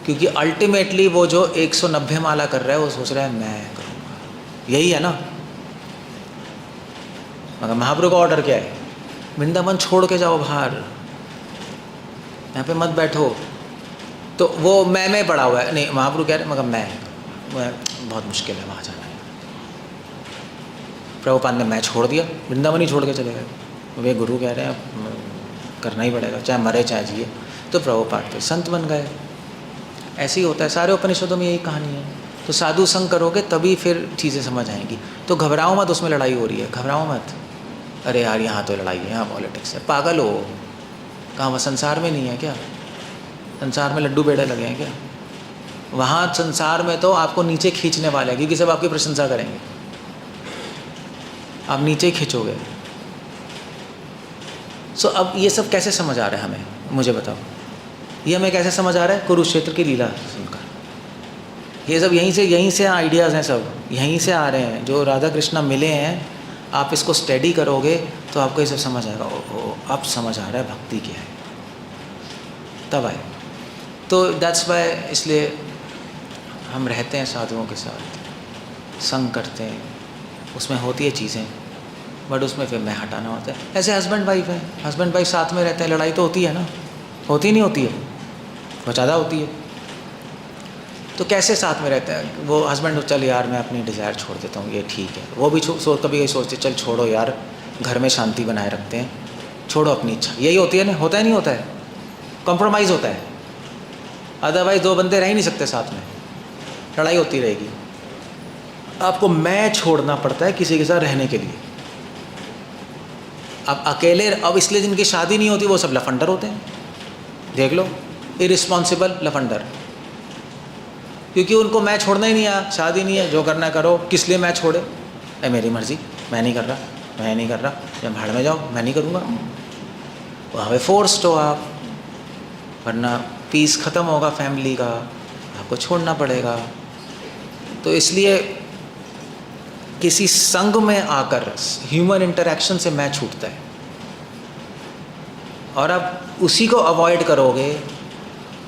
क्योंकि अल्टीमेटली वो जो 190 माला कर रहा है वो सोच रहा है मैं करूँगा, यही है ना। मगर महाप्रभु का ऑर्डर क्या है, वृंदावन छोड़ के जाओ बाहर, यहाँ पे मत बैठो। तो वो मैं पड़ा हुआ है, नहीं महाप्रभु कह रहे मगर मैं बहुत मुश्किल है वहाँ जाना है। प्रभुपाद ने मैं छोड़ दिया, वृंदावन ही छोड़ के चले गए। वे गुरु कह रहे हैं करना ही पड़ेगा, चाहे मरे चाहे जिए। तो प्रभुपाद तो संत बन गए। ऐसे ही होता है, सारे उपनिषदों में यही कहानी है। तो साधु संग करोगे तभी फिर चीज़ें समझ आएंगी। तो घबराओ मत, उसमें लड़ाई हो रही है, घबराओ मत। अरे यार यहाँ तो लड़ाई है, यहाँ पॉलिटिक्स है, पागल हो, कहाँ वह संसार में नहीं है क्या? संसार में लड्डू बेड़े लगे हैं क्या? वहाँ संसार में तो आपको नीचे खींचने वाले हैं, क्योंकि सब आपकी प्रशंसा करेंगे, आप नीचे ही खींचोगे। सो अब ये सब कैसे समझ आ रहा है हमें, मुझे बताओ, ये हमें कैसे समझ आ रहा है? कुरुक्षेत्र की लीला सुनकर। ये सब यहीं से आइडियाज़ हैं, सब यहीं से आ रहे हैं। जो राधा कृष्णा मिले हैं, आप इसको स्टडी करोगे तो आपको ये सब समझ आएगा। ओ अब समझ आ रहा है भक्ति क्या है, तब आए। तो दैट्स वाई, इसलिए हम रहते हैं साधुओं के साथ, संग करते हैं, उसमें होती है चीज़ें, बट उसमें फिर मैं हटाना होता है। ऐसे हस्बैंड वाइफ है, हस्बैंड वाइफ साथ में रहते हैं, लड़ाई तो होती है ना, होती नहीं होती है, बहुत ज़्यादा होती है। तो कैसे साथ में रहते हैं वो हस्बैंड, चल यार मैं अपनी डिज़ायर छोड़ देता हूँ, ये ठीक है। वो भी कभी कभी सोचते चल छोड़ो यार, घर में शांति बनाए रखते हैं, छोड़ो अपनी इच्छा। यही होती है ना, होता है नहीं होता है, कॉम्प्रोमाइज़ होता है। अदरवाइज 2 बंदे रह ही नहीं सकते साथ में, लड़ाई होती रहेगी। आपको मैं छोड़ना पड़ता है किसी के साथ रहने के लिए। अब अकेले, अब इसलिए जिनकी शादी नहीं होती वो सब लफंडर होते हैं, देख लो, इरिस्पॉन्सिबल लफंडर, क्योंकि उनको मैं छोड़ना ही नहीं है, शादी नहीं है, जो करना है करो। किस लिए मैं छोड़े? मेरी मर्जी, मैं नहीं कर रहा, मैं नहीं कर रहा, जब भाड़ में जाओ, मैं नहीं करूँगा। वहाँ पे फोर्स्ड हो आप, वरना पीस ख़त्म होगा फैमिली का, आपको छोड़ना पड़ेगा। तो इसलिए किसी संग में आकर ह्यूमन इंटरेक्शन से मैं छूटता है, और अब उसी को अवॉइड करोगे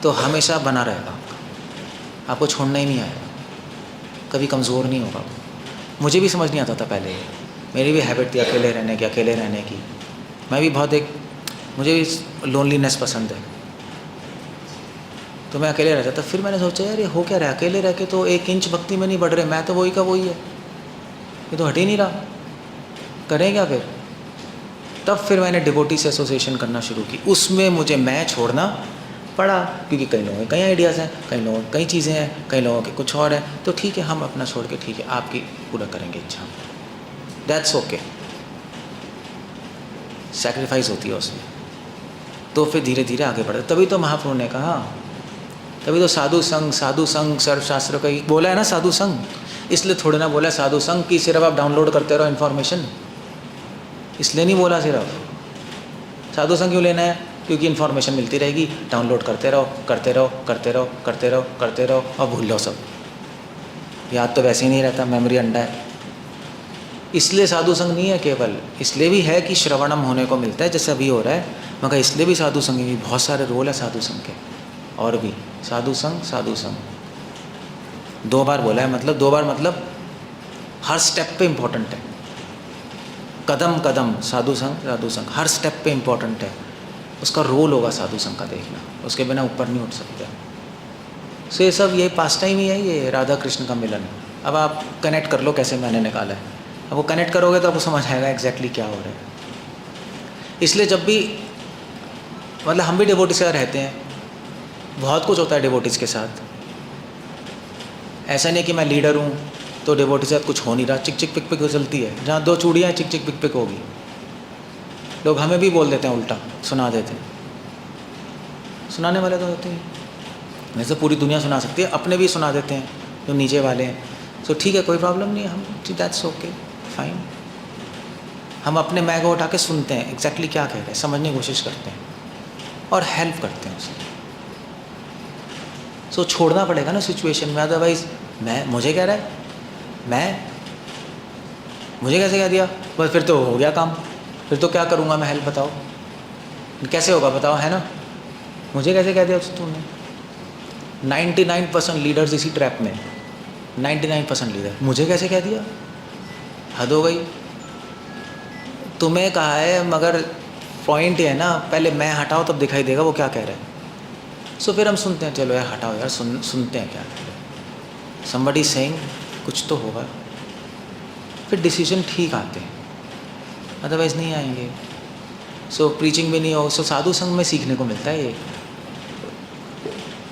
तो हमेशा बना रहेगा। आपको छोड़ना ही नहीं आएगा, कभी कमज़ोर नहीं होगा। मुझे भी समझ नहीं आता था पहले, मेरी भी हैबिट थी अकेले रहने की। मैं भी मुझे भी लोनलीनेस पसंद है, तो मैं अकेले रहता था। फिर मैंने सोचा यार ये हो क्या रहा है, अकेले रह के तो 1 इंच भक्ति में नहीं बढ़ रहे, मैं तो वही का वही है, ये तो हट ही नहीं रहा, करें क्या फिर। तब फिर मैंने डिवोटी से एसोसिएशन करना शुरू की। उसमें मुझे मैं छोड़ना पड़ा, क्योंकि कई लोगों के कई आइडियाज़ हैं, कई लोगों की कई चीज़ें हैं, कई लोगों के कुछ और हैं। तो ठीक है, हम अपना छोड़ के ठीक है आपकी पूरा करेंगे इच्छा, दैट्स ओके। सैक्रिफाइस होती है उसमें। तो फिर धीरे धीरे आगे बढ़े। तभी तो महाप्रभु ने कहा, तभी तो साधु संग सर्वशास्त्र का बोला है ना, साधु संग। इसलिए थोड़े ना बोला साधु संग कि सिर्फ आप डाउनलोड करते रहो इन्फॉर्मेशन, इसलिए नहीं बोला सिर्फ। साधु संग क्यों लेना है? क्योंकि इन्फॉर्मेशन मिलती रहेगी, डाउनलोड करते रहो करते रहो करते रहो करते रहो करते रहो और भूल लो सब। याद तो वैसे ही नहीं रहता, मेमोरी अंडा है। इसलिए साधु संग नहीं है केवल, इसलिए भी है कि श्रवणम होने को मिलता है, जैसे अभी हो रहा है, मगर इसलिए भी साधु संग की बहुत सारे रोल है साधु संग के। और भी साधु संग 2 बार बोला है, मतलब 2 बार मतलब हर स्टेप पे इम्पोर्टेंट है। कदम कदम साधु संग हर स्टेप पे इम्पोर्टेंट है। उसका रोल होगा साधु संग का देखना, उसके बिना ऊपर नहीं उठ सकते। सो ये सब ये पास टाइम ही है, ये राधा कृष्ण का मिलन। अब आप कनेक्ट कर लो कैसे मैंने निकाला है। अब वो कनेक्ट करोगे तो आपको समझ आएगा एग्जैक्टली क्या हो रहा है। इसलिए जब भी मतलब हम भी डिवोटी से रहते हैं, बहुत कुछ होता है डिवोटीज़ के साथ। ऐसा नहीं कि मैं लीडर हूँ तो डिवोटी से कुछ हो नहीं रहा, चिक चिक पिक पिक हो चलती है। जहाँ 2 चूड़ियाँ चिक चिक पिक पिक होगी, लोग हमें भी बोल देते हैं, उल्टा सुना देते हैं। सुनाने वाले तो होते हैं, वैसे पूरी दुनिया सुना सकती है, अपने भी सुना देते हैं जो नीचे वाले हैं। सो ठीक है, कोई प्रॉब्लम नहीं है, हम दैट्स ओके फाइन। हम अपने मैं को उठा के सुनते हैं एग्जैक्टली क्या कह रहे हैं, समझने की कोशिश करते हैं और हेल्प करते हैं उसे। सो छोड़ना पड़ेगा ना सिचुएशन में, अदरवाइज मुझे कह रहा है, मुझे कैसे कह दिया, बस फिर तो हो गया काम, फिर तो क्या करूँगा मैं, हेल्प बताओ कैसे होगा, बताओ, है ना। मुझे कैसे कह दिया तुमने। 99% लीडर्स इसी ट्रैप में, 99% लीडर मुझे कैसे कह दिया, हद हो गई। तुम्हें कहा है, मगर पॉइंट है ना, पहले मैं हटाओ तब दिखाई देगा वो क्या कह रहा है। सो फिर हम सुनते हैं, चलो यार हटाओ यार, सुनते हैं क्या कह रहे हैं, समबडी सेइंग, कुछ तो होगा, फिर डिसीजन ठीक आते हैं, अदरवाइज़ नहीं आएंगे। सो प्रीचिंग भी नहीं हो। सो साधु संग में सीखने को मिलता है ये,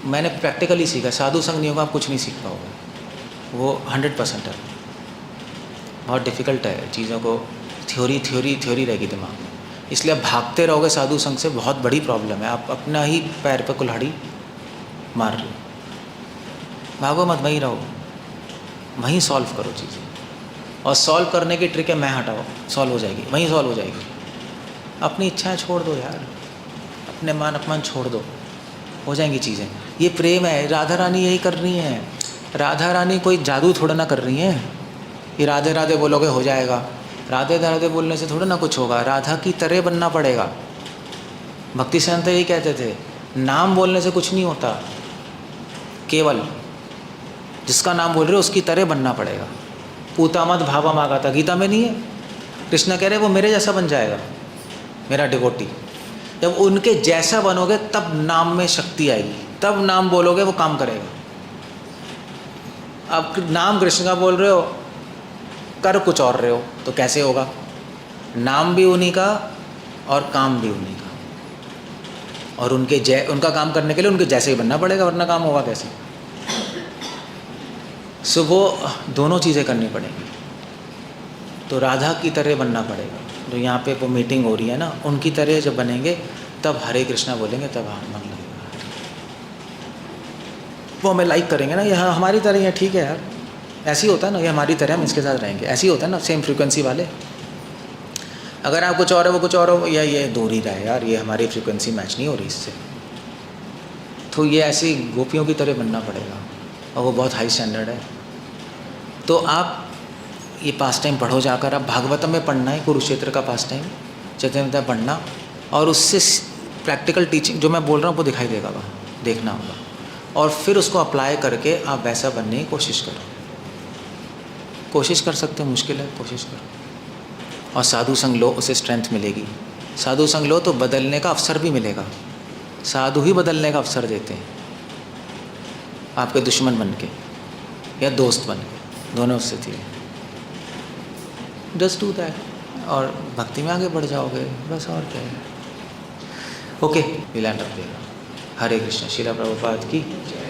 मैंने प्रैक्टिकली सीखा। साधु संग नहीं होगा आप कुछ नहीं सीख पाओगे, वो 100% है। बहुत डिफ़िकल्ट है चीज़ों को, थ्योरी रहेगी दिमाग में, इसलिए आप भागते रहोगे साधु संग से, बहुत बड़ी प्रॉब्लम है। आप अपना ही पैर पे कुल्हाड़ी मार रहे हो। भागो मत, वहीं रहो, वहीं सॉल्व करो चीज़ें। और सॉल्व करने की ट्रिक है, मैं हटाओ, सॉल्व हो जाएगी, वहीं सॉल्व हो जाएगी। अपनी इच्छाएं छोड़ दो यार, अपने मान अपमान छोड़ दो, हो जाएंगी चीज़ें। ये प्रेम है, राधा रानी यही कर रही हैं। राधा रानी कोई जादू थोड़ा ना कर रही हैं कि राधे राधे बोलोगे हो जाएगा। राधे राधे बोलने से थोड़ा ना कुछ होगा, राधा की तरह बनना पड़ेगा। भक्ति संत यही कहते थे, नाम बोलने से कुछ नहीं होता, केवल जिसका नाम बोल रहे हो उसकी तरह बनना पड़ेगा। पूता मत भावा मांगा था, गीता में नहीं है, कृष्ण कह रहे वो मेरे जैसा बन जाएगा, मेरा डिवोटी। जब उनके जैसा बनोगे तब नाम में शक्ति आएगी, तब नाम बोलोगे वो काम करेगा। अब नाम कृष्ण का बोल रहे हो, कर कुछ और रहे हो, तो कैसे होगा। नाम भी उन्हीं का और काम भी उन्हीं का, और उनका काम करने के लिए उनके जैसे ही बनना पड़ेगा, वरना काम होगा कैसे। सो वो दोनों चीज़ें करनी पड़ेंगी। तो राधा की तरह बनना पड़ेगा, जो यहाँ पे वो मीटिंग हो रही है ना, उनकी तरह जब बनेंगे तब हरे कृष्णा बोलेंगे, तब मन लगेगा, वो हमें लाइक करेंगे ना, यह हमारी तरह ही है, ठीक है यार, ऐसे ही होता है ना, ये हमारी तरह हम इसके साथ रहेंगे, ऐसे ही होता है ना, सेम फ्रीक्वेंसी वाले। अगर आप कुछ और है वो कुछ और हो, या ये दूर ही रहे यार, ये हमारी फ्रीक्वेंसी मैच नहीं हो रही इससे, तो ये ऐसी गोपियों की तरह बनना पड़ेगा, और वो बहुत हाई स्टैंडर्ड है। तो आप ये पास टाइम पढ़ो जाकर, आप भागवतम में पढ़ना है, कुरुक्षेत्र का पास टाइम चैतन्य पढ़ना, और उससे प्रैक्टिकल टीचिंग जो मैं बोल रहा हूँ वो दिखाई देगा, वहाँ देखना होगा। और फिर उसको अप्लाई करके आप वैसा बनने की कोशिश करो। कोशिश कर सकते हो, मुश्किल है, कोशिश करो। और साधु संग लो, उसे स्ट्रेंथ मिलेगी। साधु संग लो तो बदलने का अवसर भी मिलेगा। साधु ही बदलने का अवसर देते हैं, आपके दुश्मन बन के या दोस्त बन के, दोनों स्थिति में। जस्ट डू दैट और भक्ति में आगे बढ़ जाओगे, बस। और क्या है। Okay, will end up there. Hare Krishna. Srila Prabhupada की जय।